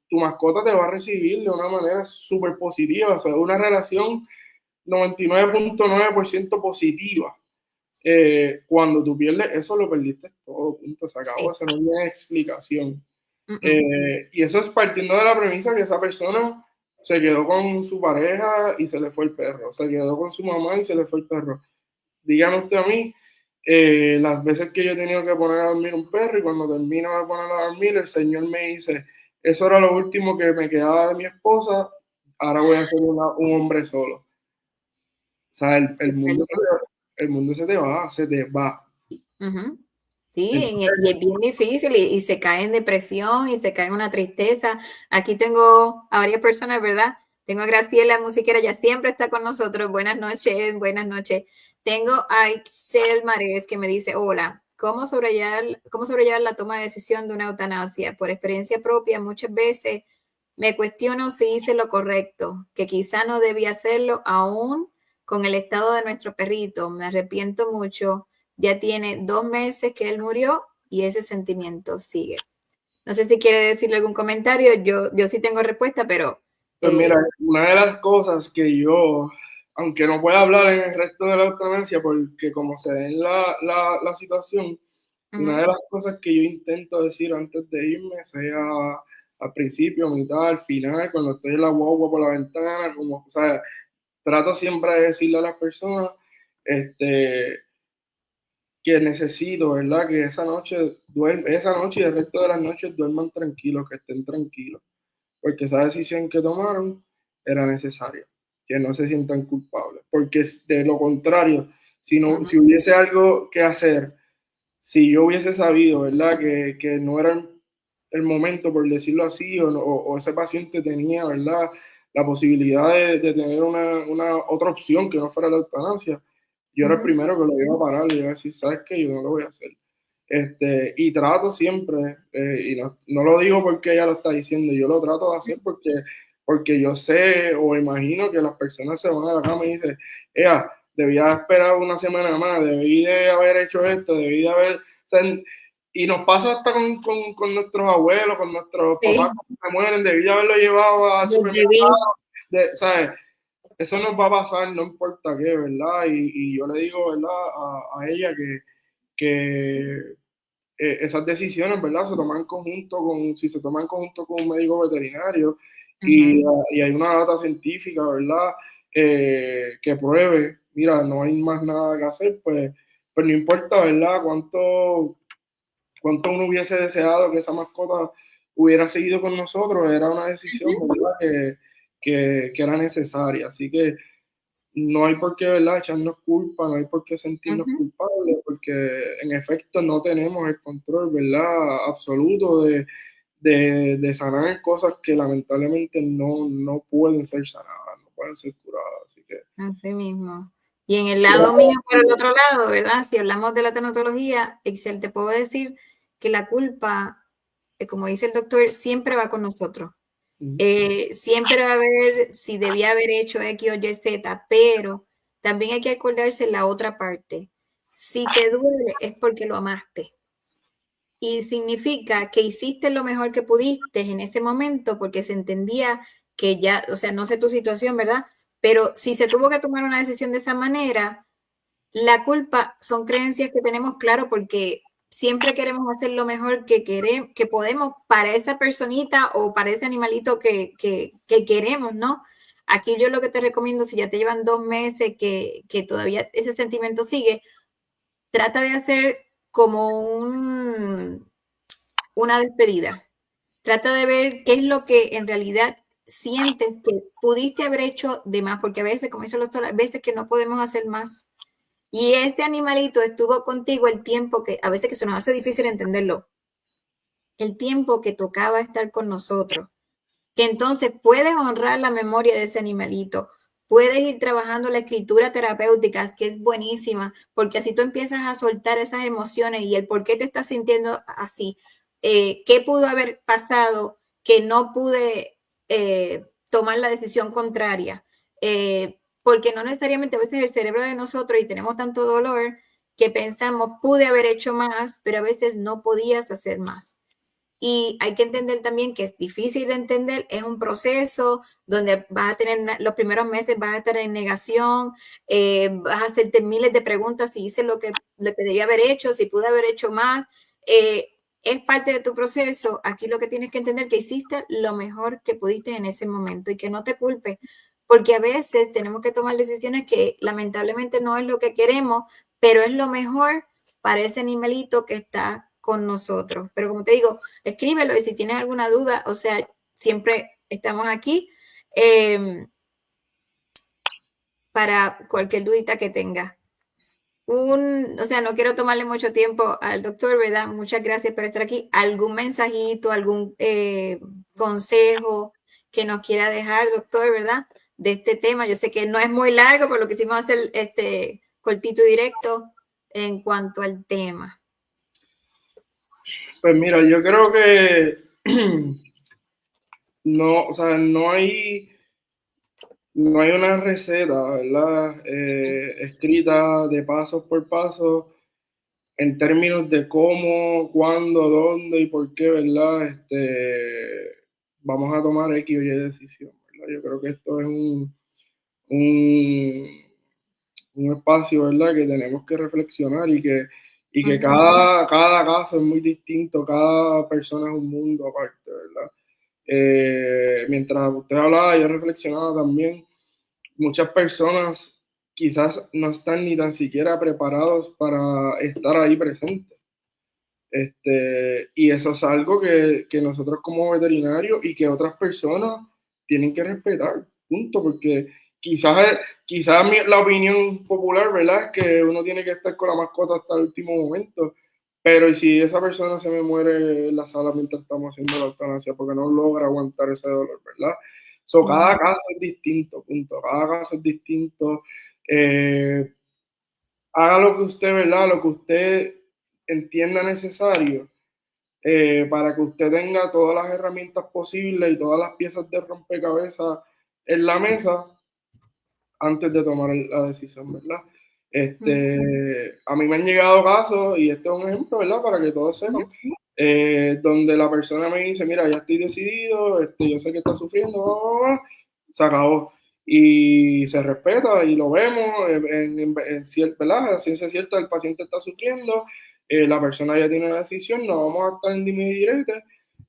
[SPEAKER 2] Tu mascota te va a recibir de una manera súper positiva, o sea, una relación 99.9% positiva. Cuando tú pierdes eso, lo perdiste todo, punto, se acabó, eso no tiene explicación. Y eso es partiendo de la premisa que esa persona se quedó con su pareja y se le fue el perro, se quedó con su mamá y se le fue el perro. Dígame usted a mí, las veces que yo he tenido que poner a dormir un perro y cuando termino de poner a dormir, el Señor me dice, eso era lo último que me quedaba de mi esposa, ahora voy a ser un hombre solo. O sea, el mundo se te va, se te va.
[SPEAKER 1] Sí,
[SPEAKER 2] Entonces,
[SPEAKER 1] y es bien difícil y se cae en depresión y se cae en una tristeza. Aquí tengo a varias personas, ¿verdad? Tengo a Graciela, musiquera, ya siempre está con nosotros. Buenas noches, buenas noches. Tengo a Ixel Mares que me dice, hola, cómo sobrellevar la toma de decisión de una eutanasia? Por experiencia propia, muchas veces me cuestiono si hice lo correcto, que quizá no debía hacerlo aún con el estado de nuestro perrito. Me arrepiento mucho. Ya tiene 2 meses que él murió y ese sentimiento sigue. No sé si quiere decirle algún comentario. Yo sí tengo respuesta, pero...
[SPEAKER 2] pues mira, una de las cosas que yo, aunque no pueda hablar en el resto de la eutanasia, porque como se ve en la situación, una de las cosas que yo intento decir antes de irme, sea al principio, mitad, al final, cuando estoy en la guagua por la ventana, como, o sea, trato siempre de decirle a las personas, que necesito, ¿verdad? Que esa noche y el resto de las noches duerman tranquilos, que estén tranquilos, porque esa decisión que tomaron era necesaria, que no se sientan culpables, porque de lo contrario, si no, si hubiese algo que hacer, si yo hubiese sabido, ¿verdad? Que no era el momento, por decirlo así, o ese paciente tenía, ¿verdad? La posibilidad de tener una otra opción que no fuera la eutanasia, yo era el primero que lo iba a parar, le iba a decir, ¿sabes qué? Yo no lo voy a hacer. Y trato siempre, y no lo digo porque ella lo está diciendo, yo lo trato de hacer porque yo sé o imagino que las personas se van a la cama y dicen, ella, debía haber esperado una semana más, debí de haber hecho esto, debí de haber... O sea, y nos pasa hasta con nuestros abuelos, con nuestros papás que se mueren, debí de haberlo llevado al supermercado, ¿sabes? Eso nos va a pasar, no importa qué, ¿verdad? Y yo le digo, ¿verdad? A ella que esas decisiones, ¿verdad? Se toman en conjunto si se toman en conjunto con un médico veterinario y hay una data científica, ¿verdad? Que pruebe, mira, no hay más nada que hacer, pues no importa, ¿verdad? Cuánto uno hubiese deseado que esa mascota hubiera seguido con nosotros, era una decisión, ¿verdad? Que era necesaria. Así que no hay por qué, ¿verdad?, echarnos culpa, no hay por qué sentirnos culpables, porque en efecto no tenemos el control, ¿verdad?, absoluto de sanar cosas que lamentablemente no pueden ser sanadas, no pueden ser curadas. Así que...
[SPEAKER 1] Así mismo. Y en el lado mío, por el otro lado, ¿verdad? Si hablamos de la tanatología, Excel, te puedo decir que la culpa, como dice el doctor, siempre va con nosotros. Siempre va a haber si debía haber hecho X o Y, Z, pero también hay que acordarse la otra parte. Si te duele es porque lo amaste. Y significa que hiciste lo mejor que pudiste en ese momento porque se entendía que ya, o sea, no sé tu situación, ¿verdad? Pero si se tuvo que tomar una decisión de esa manera, la culpa son creencias que tenemos, claro, porque siempre queremos hacer lo mejor que podemos para esa personita o para ese animalito que queremos, ¿no? Aquí yo lo que te recomiendo, si ya te llevan 2 meses que todavía ese sentimiento sigue, trata de hacer como una despedida. Trata de ver qué es lo que en realidad sientes que pudiste haber hecho de más, porque a veces, como dice el doctor, a veces que no podemos hacer más. Y este animalito estuvo contigo el tiempo que, a veces que se nos hace difícil entenderlo, el tiempo que tocaba estar con nosotros. Que entonces puedes honrar la memoria de ese animalito, puedes ir trabajando la escritura terapéutica, que es buenísima, porque así tú empiezas a soltar esas emociones y el por qué te estás sintiendo así, qué pudo haber pasado que no pude tomar la decisión contraria, porque no necesariamente a veces el cerebro de nosotros y tenemos tanto dolor que pensamos pude haber hecho más, pero a veces no podías hacer más. Y hay que entender también que es difícil de entender, es un proceso donde vas a tener los primeros meses, vas a estar en negación, vas a hacerte miles de preguntas si hice lo que debía haber hecho, si pude haber hecho más. Es parte de tu proceso. Aquí lo que tienes que entender que hiciste lo mejor que pudiste en ese momento y que no te culpes, porque a veces tenemos que tomar decisiones que lamentablemente no es lo que queremos, pero es lo mejor para ese animalito que está con nosotros. Pero como te digo, escríbelo y si tienes alguna duda, o sea, siempre estamos aquí para cualquier dudita que tengas. O sea, no quiero tomarle mucho tiempo al doctor, ¿verdad? Muchas gracias por estar aquí. ¿Algún mensajito, algún consejo que nos quiera dejar, doctor, ¿verdad? De este tema. Yo sé que no es muy largo, por lo que hicimos hacer este cortito y directo en cuanto al tema.
[SPEAKER 2] Pues mira, yo creo que no, o sea, no hay una receta, ¿verdad? Escrita de paso por paso en términos de cómo, cuándo, dónde y por qué, ¿verdad? Vamos a tomar X o Y decisión, ¿verdad? Yo creo que esto es un, un espacio, ¿verdad? Que tenemos que reflexionar y que cada caso es muy distinto, cada persona es un mundo aparte, ¿verdad? Mientras usted hablaba, yo reflexionaba también, muchas personas quizás no están ni tan siquiera preparados para estar ahí presentes. Y eso es algo que nosotros como veterinarios y que otras personas tienen que respetar, punto, porque quizás la opinión popular, ¿verdad? Es que uno tiene que estar con la mascota hasta el último momento, pero ¿y si esa persona se me muere en la sala mientras estamos haciendo la eutanasia porque no logra aguantar ese dolor, ¿verdad? Cada caso es distinto, punto, cada caso es distinto. Eh, Haga lo que usted, ¿verdad? Lo que usted entienda necesario para que usted tenga todas las herramientas posibles y todas las piezas de rompecabezas en la mesa antes de tomar la decisión, ¿verdad? A mí me han llegado casos, y este es un ejemplo, ¿verdad? Para que todos sepan, donde la persona me dice, mira, ya estoy decidido, yo sé que está sufriendo, se acabó. Y se respeta y lo vemos, ¿verdad? A ciencia cierta, el paciente está sufriendo, la persona ya tiene una decisión, no vamos a estar en dime y direte,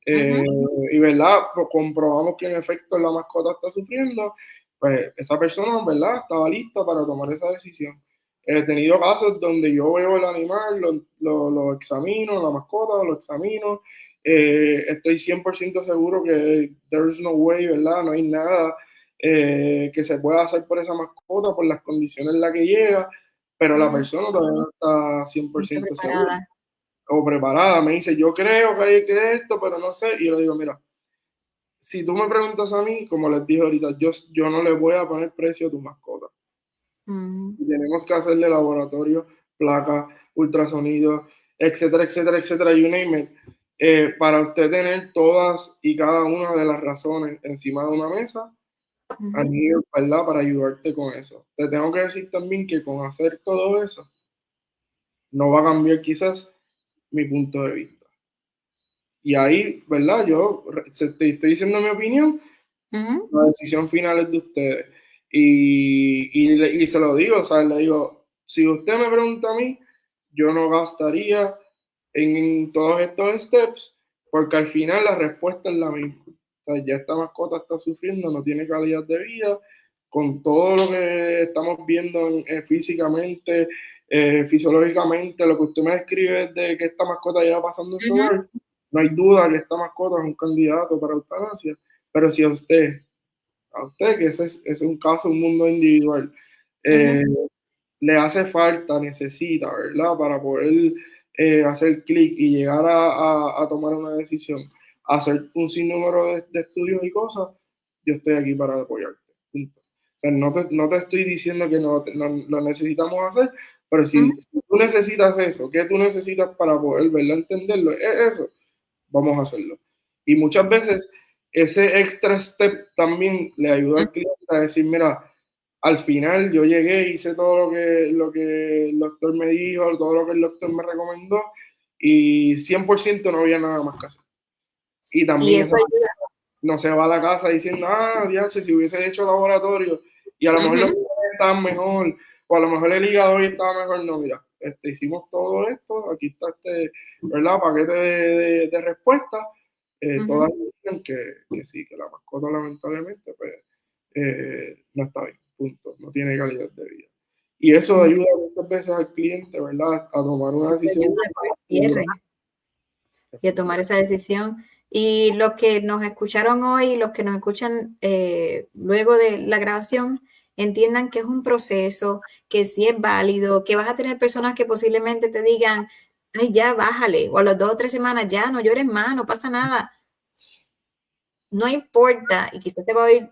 [SPEAKER 2] y verdad, comprobamos que en efecto la mascota está sufriendo, pues esa persona, ¿verdad? Estaba lista para tomar esa decisión. He tenido casos donde yo veo el animal, lo examino, la mascota, lo examino, estoy 100% seguro que there's no way, ¿verdad? No hay nada que se pueda hacer por esa mascota, por las condiciones en las que llega, pero la persona todavía no está 100% segura o preparada. Me dice, yo creo que hay que esto, pero no sé. Y yo le digo, mira, si tú me preguntas a mí, como les dije ahorita, yo no le voy a poner precio a tu mascota. Y tenemos que hacerle laboratorio, placa, ultrasonido, etcétera, etcétera, etcétera, you name it, para usted tener todas y cada una de las razones encima de una mesa, a mí, ¿verdad? Para ayudarte con eso. Te tengo que decir también que con hacer todo eso, no va a cambiar quizás mi punto de vista. Y ahí, ¿verdad? Yo te estoy diciendo mi opinión, la decisión final es de ustedes. Y se lo digo, o sea, le digo, si usted me pregunta a mí, yo no gastaría en todos estos steps, porque al final la respuesta es la misma. O sea, ya esta mascota está sufriendo, no tiene calidad de vida, con todo lo que estamos viendo físicamente, fisiológicamente, lo que usted me describe de que esta mascota lleva pasando en su hogar, no hay duda que esta mascota es un candidato para eutanasia, pero si a usted que ese es un caso, un mundo individual, le hace falta, necesita, ¿verdad? Para poder hacer clic y llegar a tomar una decisión, hacer un sinnúmero de estudios y cosas, yo estoy aquí para apoyarte. Punto. O sea, no te estoy diciendo que no lo necesitamos hacer, pero si tú necesitas eso, ¿qué tú necesitas para poder verlo, entenderlo? Eso, vamos a hacerlo. Y muchas veces ese extra step también le ayuda al cliente a decir, mira, al final yo llegué, hice todo lo que el doctor me dijo, todo lo que el doctor me recomendó y 100% no había nada más que hacer. Y también esa no se va a la casa diciendo, diache, si hubiese hecho laboratorio y a lo mejor los pulmones estaban mejor o a lo mejor el hígado hoy estaba mejor. No, mira, hicimos todo esto, aquí está ¿verdad? Paquete de respuestas. Todas dicen que sí, que la mascota lamentablemente pues, no está bien, punto, no tiene calidad de vida. Y eso ayuda muchas veces al cliente, ¿verdad? A tomar una decisión.
[SPEAKER 1] Y a tomar esa decisión. Y los que nos escucharon hoy, los que nos escuchan luego de la grabación, entiendan que es un proceso, que sí es válido, que vas a tener personas que posiblemente te digan, ay, ya, bájale, o a las 2 o 3 semanas, ya, no llores más, no pasa nada. No importa, y quizás te va a oír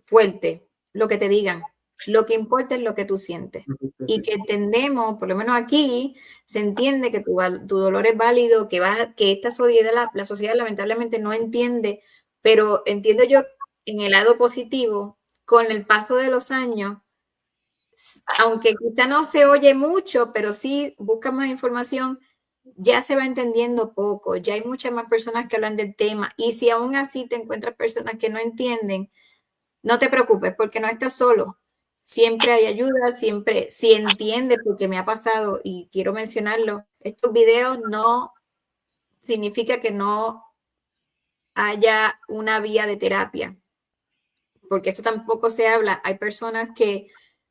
[SPEAKER 1] fuerte lo que te digan. Lo que importa es lo que tú sientes. Y que entendemos, por lo menos aquí, se entiende que tu dolor es válido, que esta sociedad, la sociedad lamentablemente no entiende, pero entiendo yo en el lado positivo, con el paso de los años, aunque quizá no se oye mucho, pero sí busca más información, ya se va entendiendo poco, ya hay muchas más personas que hablan del tema. Y si aún así te encuentras personas que no entienden, no te preocupes porque no estás solo. Siempre hay ayuda, siempre, si entiendes, porque me ha pasado y quiero mencionarlo, estos videos no significa que no haya una vía de terapia, porque eso tampoco se habla. Hay personas que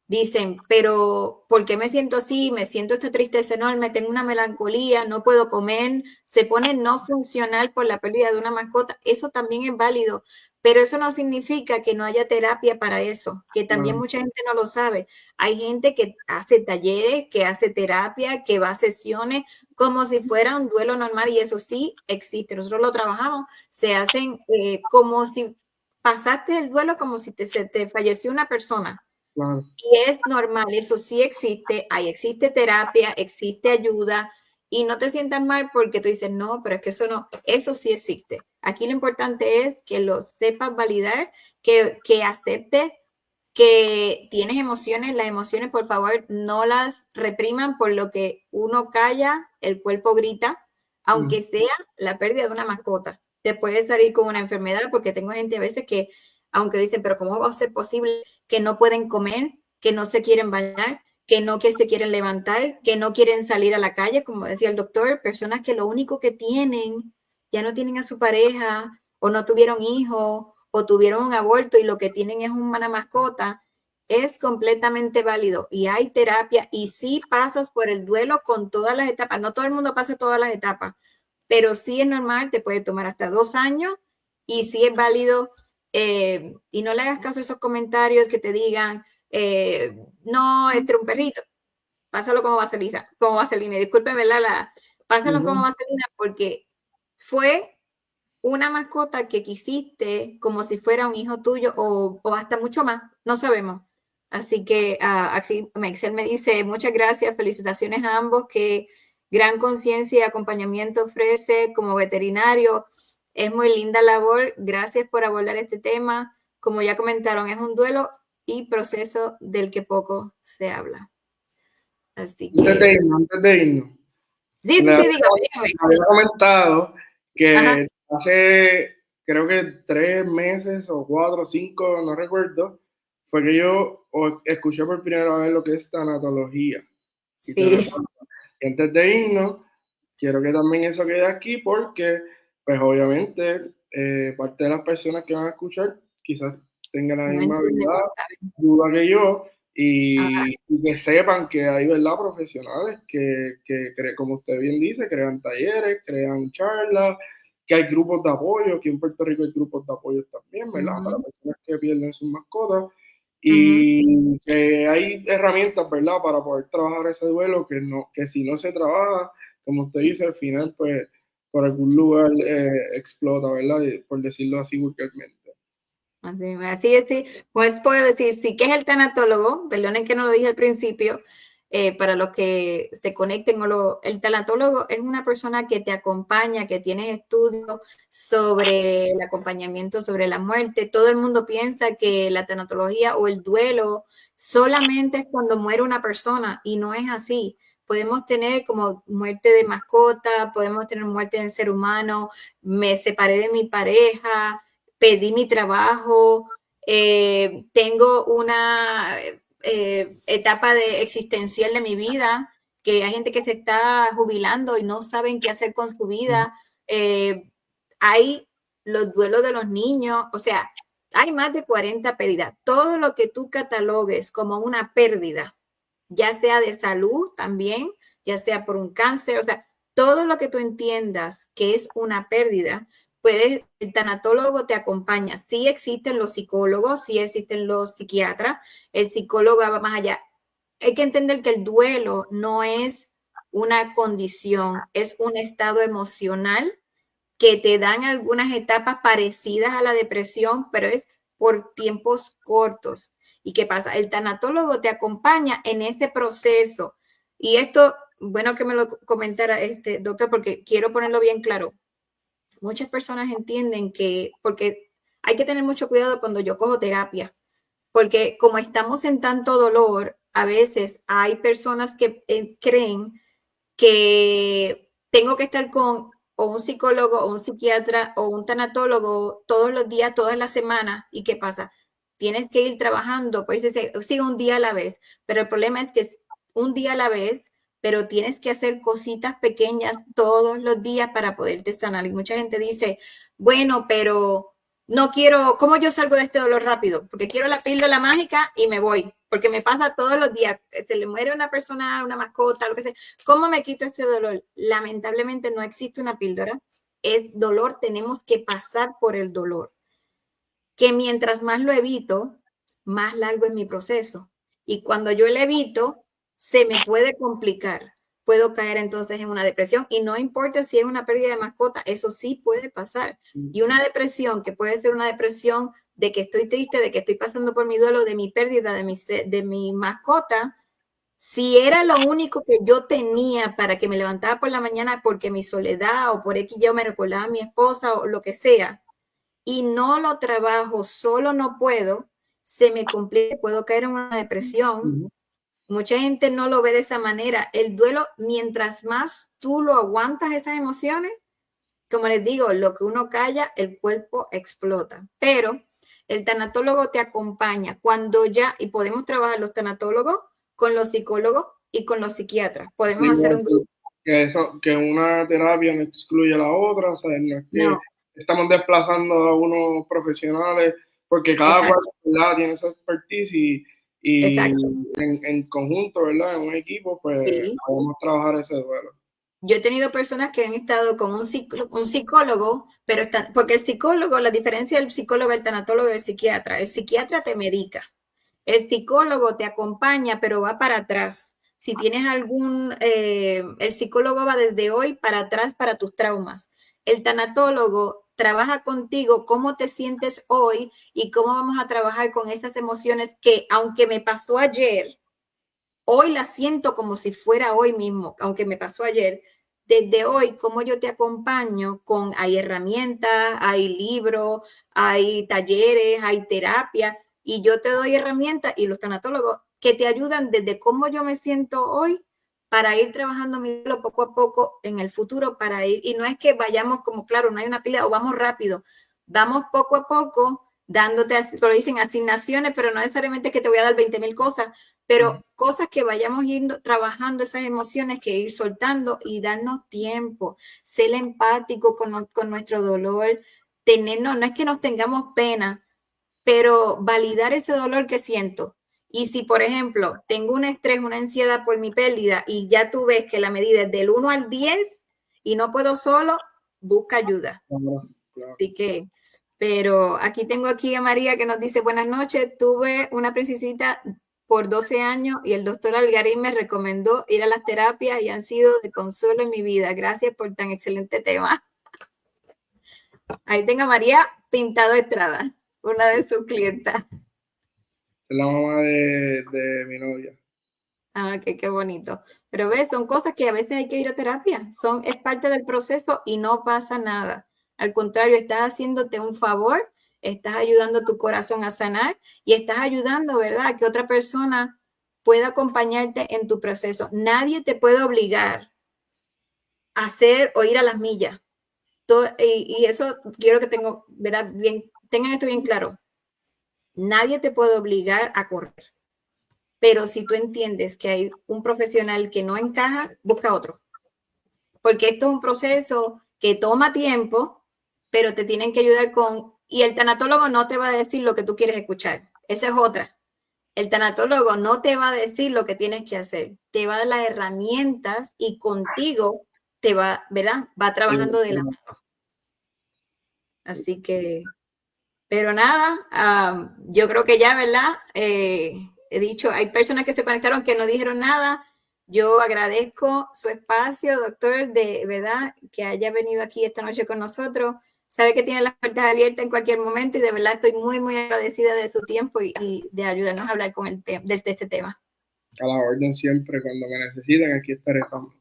[SPEAKER 1] dicen, pero ¿por qué me siento así? Me siento esta tristeza enorme, tengo una melancolía, no puedo comer, se pone no funcional por la pérdida de una mascota. Eso también es válido, pero eso no significa que no haya terapia para eso, que también mucha gente no lo sabe. Hay gente que hace talleres, que hace terapia, que va a sesiones como si fuera un duelo normal y eso sí existe. Nosotros lo trabajamos, se hacen como si pasaste el duelo como si se te falleció una persona. Claro. Y es normal, eso sí existe, ahí existe terapia, existe ayuda y no te sientas mal porque tú dices, no, pero es que eso no, eso sí existe. Aquí lo importante es que lo sepas validar, que aceptes que tienes emociones, las emociones por favor no las repriman por lo que uno calla, el cuerpo grita, aunque sea la pérdida de una mascota. Te puedes salir con una enfermedad porque tengo gente a veces que, aunque dicen, pero ¿cómo va a ser posible que no pueden comer, que no se quieren bañar, que no que se quieren levantar, que no quieren salir a la calle, como decía el doctor, personas que lo único que tienen, ya no tienen a su pareja o no tuvieron hijos o tuvieron un aborto y lo que tienen es una mascota, es completamente válido y hay terapia y sí pasas por el duelo con todas las etapas. No todo el mundo pasa todas las etapas, pero sí es normal, te puede tomar hasta 2 años y sí es válido y no le hagas caso a esos comentarios que te digan, no, este es un perrito, pásalo como vaselina, discúlpeme, pásalo como vaselina porque fue una mascota que quisiste como si fuera un hijo tuyo o hasta mucho más, no sabemos. Así que Excel me dice, muchas gracias, felicitaciones a ambos, que gran conciencia y acompañamiento ofrece como veterinario. Es muy linda labor, gracias por abordar este tema. Como ya comentaron, es un duelo y proceso del que poco se habla. Así que...
[SPEAKER 2] Antes de irnos.
[SPEAKER 1] Sí, dígame.
[SPEAKER 2] Había comentado que hace, creo que 3 meses o 4 o 5, no recuerdo, fue que yo escuché por primera vez lo que es tanatología.
[SPEAKER 1] Sí.
[SPEAKER 2] Y antes de irnos, quiero que también eso quede aquí porque, pues obviamente, parte de las personas que van a escuchar quizás tengan la
[SPEAKER 1] No
[SPEAKER 2] misma
[SPEAKER 1] entienden,
[SPEAKER 2] habilidad,
[SPEAKER 1] no saben.
[SPEAKER 2] duda que yo,
[SPEAKER 1] Ajá.
[SPEAKER 2] y que sepan que hay, ¿verdad?, profesionales como usted bien dice, crean talleres, crean charlas, que hay grupos de apoyo, aquí en Puerto Rico hay grupos de apoyo también, ¿verdad?, para
[SPEAKER 1] Ujú,
[SPEAKER 2] personas que pierden sus mascotas,
[SPEAKER 1] ujú.
[SPEAKER 2] y que hay herramientas, ¿verdad?, para poder trabajar ese duelo, que si no se trabaja, como usted dice, al final, pues, por algún lugar explota, ¿verdad?, por decirlo así vulgarmente.
[SPEAKER 1] Así, así es, sí. Pues puedo decir, sí, ¿qué es el tanatólogo? Perdonen que no lo dije al principio, para los que se conecten, el tanatólogo es una persona que te acompaña, que tiene estudios sobre el acompañamiento, sobre la muerte. Todo el mundo piensa que la tanatología o el duelo solamente es cuando muere una persona y no es así. Podemos tener como muerte de mascota, podemos tener muerte de ser humano, me separé de mi pareja, pedí mi trabajo, tengo una etapa existencial de mi vida, que hay gente que se está jubilando y no saben qué hacer con su vida. Eh, Hay los duelos de los niños, o sea, hay más de 40 pérdidas. Todo lo que tú catalogues como una pérdida, ya sea de salud también, ya sea por un cáncer, o sea, todo lo que tú entiendas que es una pérdida, el tanatólogo te acompaña. Sí existen los psicólogos, sí existen los psiquiatras, el psicólogo va más allá. Hay que entender que el duelo no es una condición, es un estado emocional que te dan algunas etapas parecidas a la depresión, pero es por tiempos cortos. ¿Y qué pasa? El tanatólogo te acompaña en este proceso. Y esto, bueno que me lo comentara este doctor, porque quiero ponerlo bien claro. Muchas personas entienden que, porque hay que tener mucho cuidado cuando yo cojo terapia, porque como estamos en tanto dolor, a veces hay personas que creen que tengo que estar con o un psicólogo o un psiquiatra o un tanatólogo todos los días, todas las semanas. ¿Y qué pasa? Tienes que ir trabajando, pues sí, un día a la vez, pero el problema es que es un día a la vez, pero tienes que hacer cositas pequeñas todos los días para poderte sanar. Y mucha gente dice, bueno, pero no quiero, ¿cómo yo salgo de este dolor rápido? Porque quiero la píldora mágica y me voy, porque me pasa todos los días, se le muere una persona, una mascota, lo que sea. ¿Cómo me quito este dolor? Lamentablemente no existe una píldora. Es dolor, tenemos que pasar por el dolor. Que mientras más lo evito, más largo es mi proceso. Y cuando yo lo evito, se me puede complicar. Puedo caer entonces en una depresión y no importa si es una pérdida de mascota, eso sí puede pasar. Y una depresión, que puede ser una depresión de que estoy triste, de que estoy pasando por mi duelo, de mi pérdida de mi mascota, si era lo único que yo tenía para que me levantaba por la mañana porque mi soledad o por X yo me recordaba a mi esposa o lo que sea, y no lo trabajo, solo no puedo, se me complica, puedo caer en una depresión. Mucha gente no lo ve de esa manera. El duelo, mientras más tú lo aguantas esas emociones, como les digo, lo que uno calla, el cuerpo explota. Pero el tanatólogo te acompaña cuando ya, y podemos trabajar los tanatólogos con los psicólogos y con los psiquiatras. Podemos hacer
[SPEAKER 2] Igual,
[SPEAKER 1] un
[SPEAKER 2] sí,
[SPEAKER 1] grupo.
[SPEAKER 2] que una terapia no excluye a la otra, o sea, no es que
[SPEAKER 1] No,
[SPEAKER 2] estamos desplazando a unos profesionales, porque cada cual,
[SPEAKER 1] exacto,
[SPEAKER 2] ¿verdad?, tiene su expertise y
[SPEAKER 1] exacto.
[SPEAKER 2] en conjunto, ¿verdad?, en un equipo, pues
[SPEAKER 1] Sí.
[SPEAKER 2] podemos trabajar ese duelo.
[SPEAKER 1] Yo he tenido personas que han estado con un psicólogo, pero están, porque el psicólogo, la diferencia del psicólogo, el tanatólogo y el psiquiatra te medica. El psicólogo te acompaña, pero va para atrás. Si tienes el psicólogo va desde hoy para atrás para tus traumas. El tanatólogo trabaja contigo cómo te sientes hoy y cómo vamos a trabajar con estas emociones que, aunque me pasó ayer, hoy la siento como si fuera hoy mismo, aunque me pasó ayer. Desde hoy, cómo yo te acompaño hay herramientas, hay libros, hay talleres, hay terapia, y yo te doy herramientas y los tanatólogos que te ayudan desde cómo yo me siento hoy para ir trabajando mi duelo poco a poco en el futuro, para ir, y no es que vayamos como, claro, no hay una pila o vamos rápido, vamos poco a poco dándote, lo dicen, asignaciones, pero no necesariamente que te voy a dar 20,000 cosas, pero cosas que vayamos yendo, trabajando esas emociones, que ir soltando y darnos tiempo, ser empático con nuestro dolor, tenernos, no es que nos tengamos pena, pero validar ese dolor que siento. Y si, por ejemplo, tengo un estrés, una ansiedad por mi pérdida y ya tú ves que la medida es del 1 al 10 y no puedo solo, busca ayuda.
[SPEAKER 2] Claro.
[SPEAKER 1] Así que, pero aquí tengo aquí a María que nos dice, buenas noches, tuve una princesita por 12 años y el doctor Algarín me recomendó ir a las terapias y han sido de consuelo en mi vida. Gracias por tan excelente tema. Ahí tengo a María Pintado Estrada, una de sus clientas.
[SPEAKER 2] Es la mamá de mi novia.
[SPEAKER 1] Ah, qué bonito. Pero ves, son cosas que a veces hay que ir a terapia. Es parte del proceso y no pasa nada. Al contrario, estás haciéndote un favor, estás ayudando a tu corazón a sanar y estás ayudando, ¿verdad?, a que otra persona pueda acompañarte en tu proceso. Nadie te puede obligar a hacer o ir a las millas. Y eso quiero que ¿verdad?, tengan esto bien claro. Nadie te puede obligar a correr. Pero si tú entiendes que hay un profesional que no encaja, busca otro. Porque esto es un proceso que toma tiempo, pero te tienen que ayudar y el tanatólogo no te va a decir lo que tú quieres escuchar. Esa es otra. El tanatólogo no te va a decir lo que tienes que hacer. Te va a dar las herramientas y contigo te va, ¿verdad? Va trabajando de la mano. Así que, pero nada, yo creo que ya, ¿verdad? He dicho, hay personas que se conectaron que no dijeron nada. Yo agradezco su espacio, doctor, de verdad, que haya venido aquí esta noche con nosotros. Sabe que tiene las puertas abiertas en cualquier momento y de verdad estoy muy, muy agradecida de su tiempo y de ayudarnos a hablar de este tema.
[SPEAKER 2] A la orden siempre, cuando me necesiten, aquí estaré también.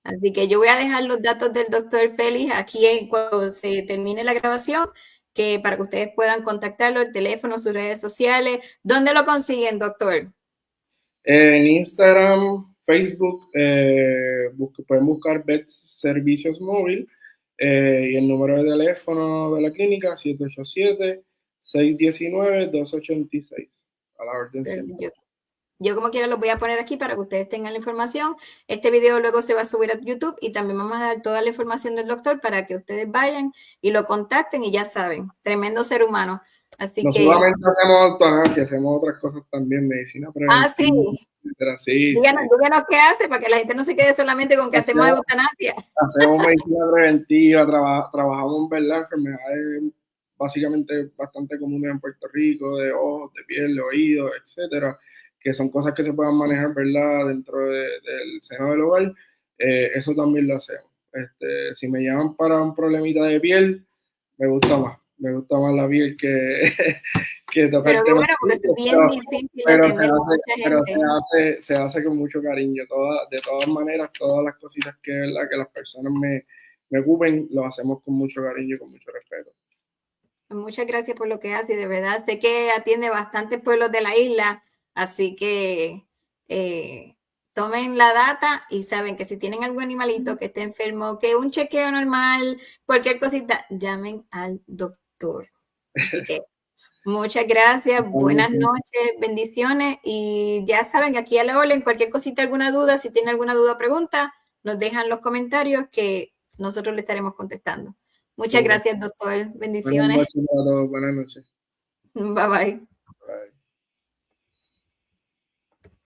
[SPEAKER 1] Así que yo voy a dejar los datos del doctor Félix aquí cuando se termine la grabación, que para que ustedes puedan contactarlo, el teléfono, sus redes sociales. ¿Dónde lo consiguen, doctor?
[SPEAKER 2] En Instagram, Facebook, pueden buscar Vet Servicios Móvil y el número de teléfono de la clínica 787-619-286. A la orden siempre.
[SPEAKER 1] Yo como quiera los voy a poner aquí para que ustedes tengan la información. Este video luego se va a subir a YouTube y también vamos a dar toda la información del doctor para que ustedes vayan y lo contacten y ya saben, tremendo ser humano. Así
[SPEAKER 2] no
[SPEAKER 1] que
[SPEAKER 2] solamente hacemos eutanasia, hacemos otras cosas también, medicina preventiva.
[SPEAKER 1] Sí.
[SPEAKER 2] Sí,
[SPEAKER 1] díganos qué hace para que la gente no se quede solamente con que hacemos eutanasia.
[SPEAKER 2] Hacemos medicina preventiva, trabajamos, ¿verdad?, enfermedades básicamente bastante comunes en Puerto Rico, de ojos, de piel, de oídos, etcétera, que son cosas que se puedan manejar, ¿verdad?, dentro del seno del hogar. Eso también lo hacemos. Si me llaman para un problemita de piel, me gusta más la piel que tocar.
[SPEAKER 1] Pero qué bueno, porque es bien difícil atender a mucha gente.
[SPEAKER 2] Se hace con mucho cariño. De todas maneras, todas las cositas que las personas me ocupen, lo hacemos con mucho cariño y con mucho respeto.
[SPEAKER 1] Muchas gracias por lo que hace, de verdad. Sé que atiende bastantes pueblos de la isla, así que tomen la data y saben que si tienen algún animalito que esté enfermo, que un chequeo normal, cualquier cosita, llamen al doctor. Así que muchas gracias, buenas noches, bendiciones y ya saben que aquí a la orden, cualquier cosita, alguna duda, si tienen alguna duda o pregunta, nos dejan los comentarios que nosotros le estaremos contestando. Muchas gracias, doctor. Bendiciones.
[SPEAKER 2] Buenas noches a todos. Buenas noches.
[SPEAKER 1] Bye bye.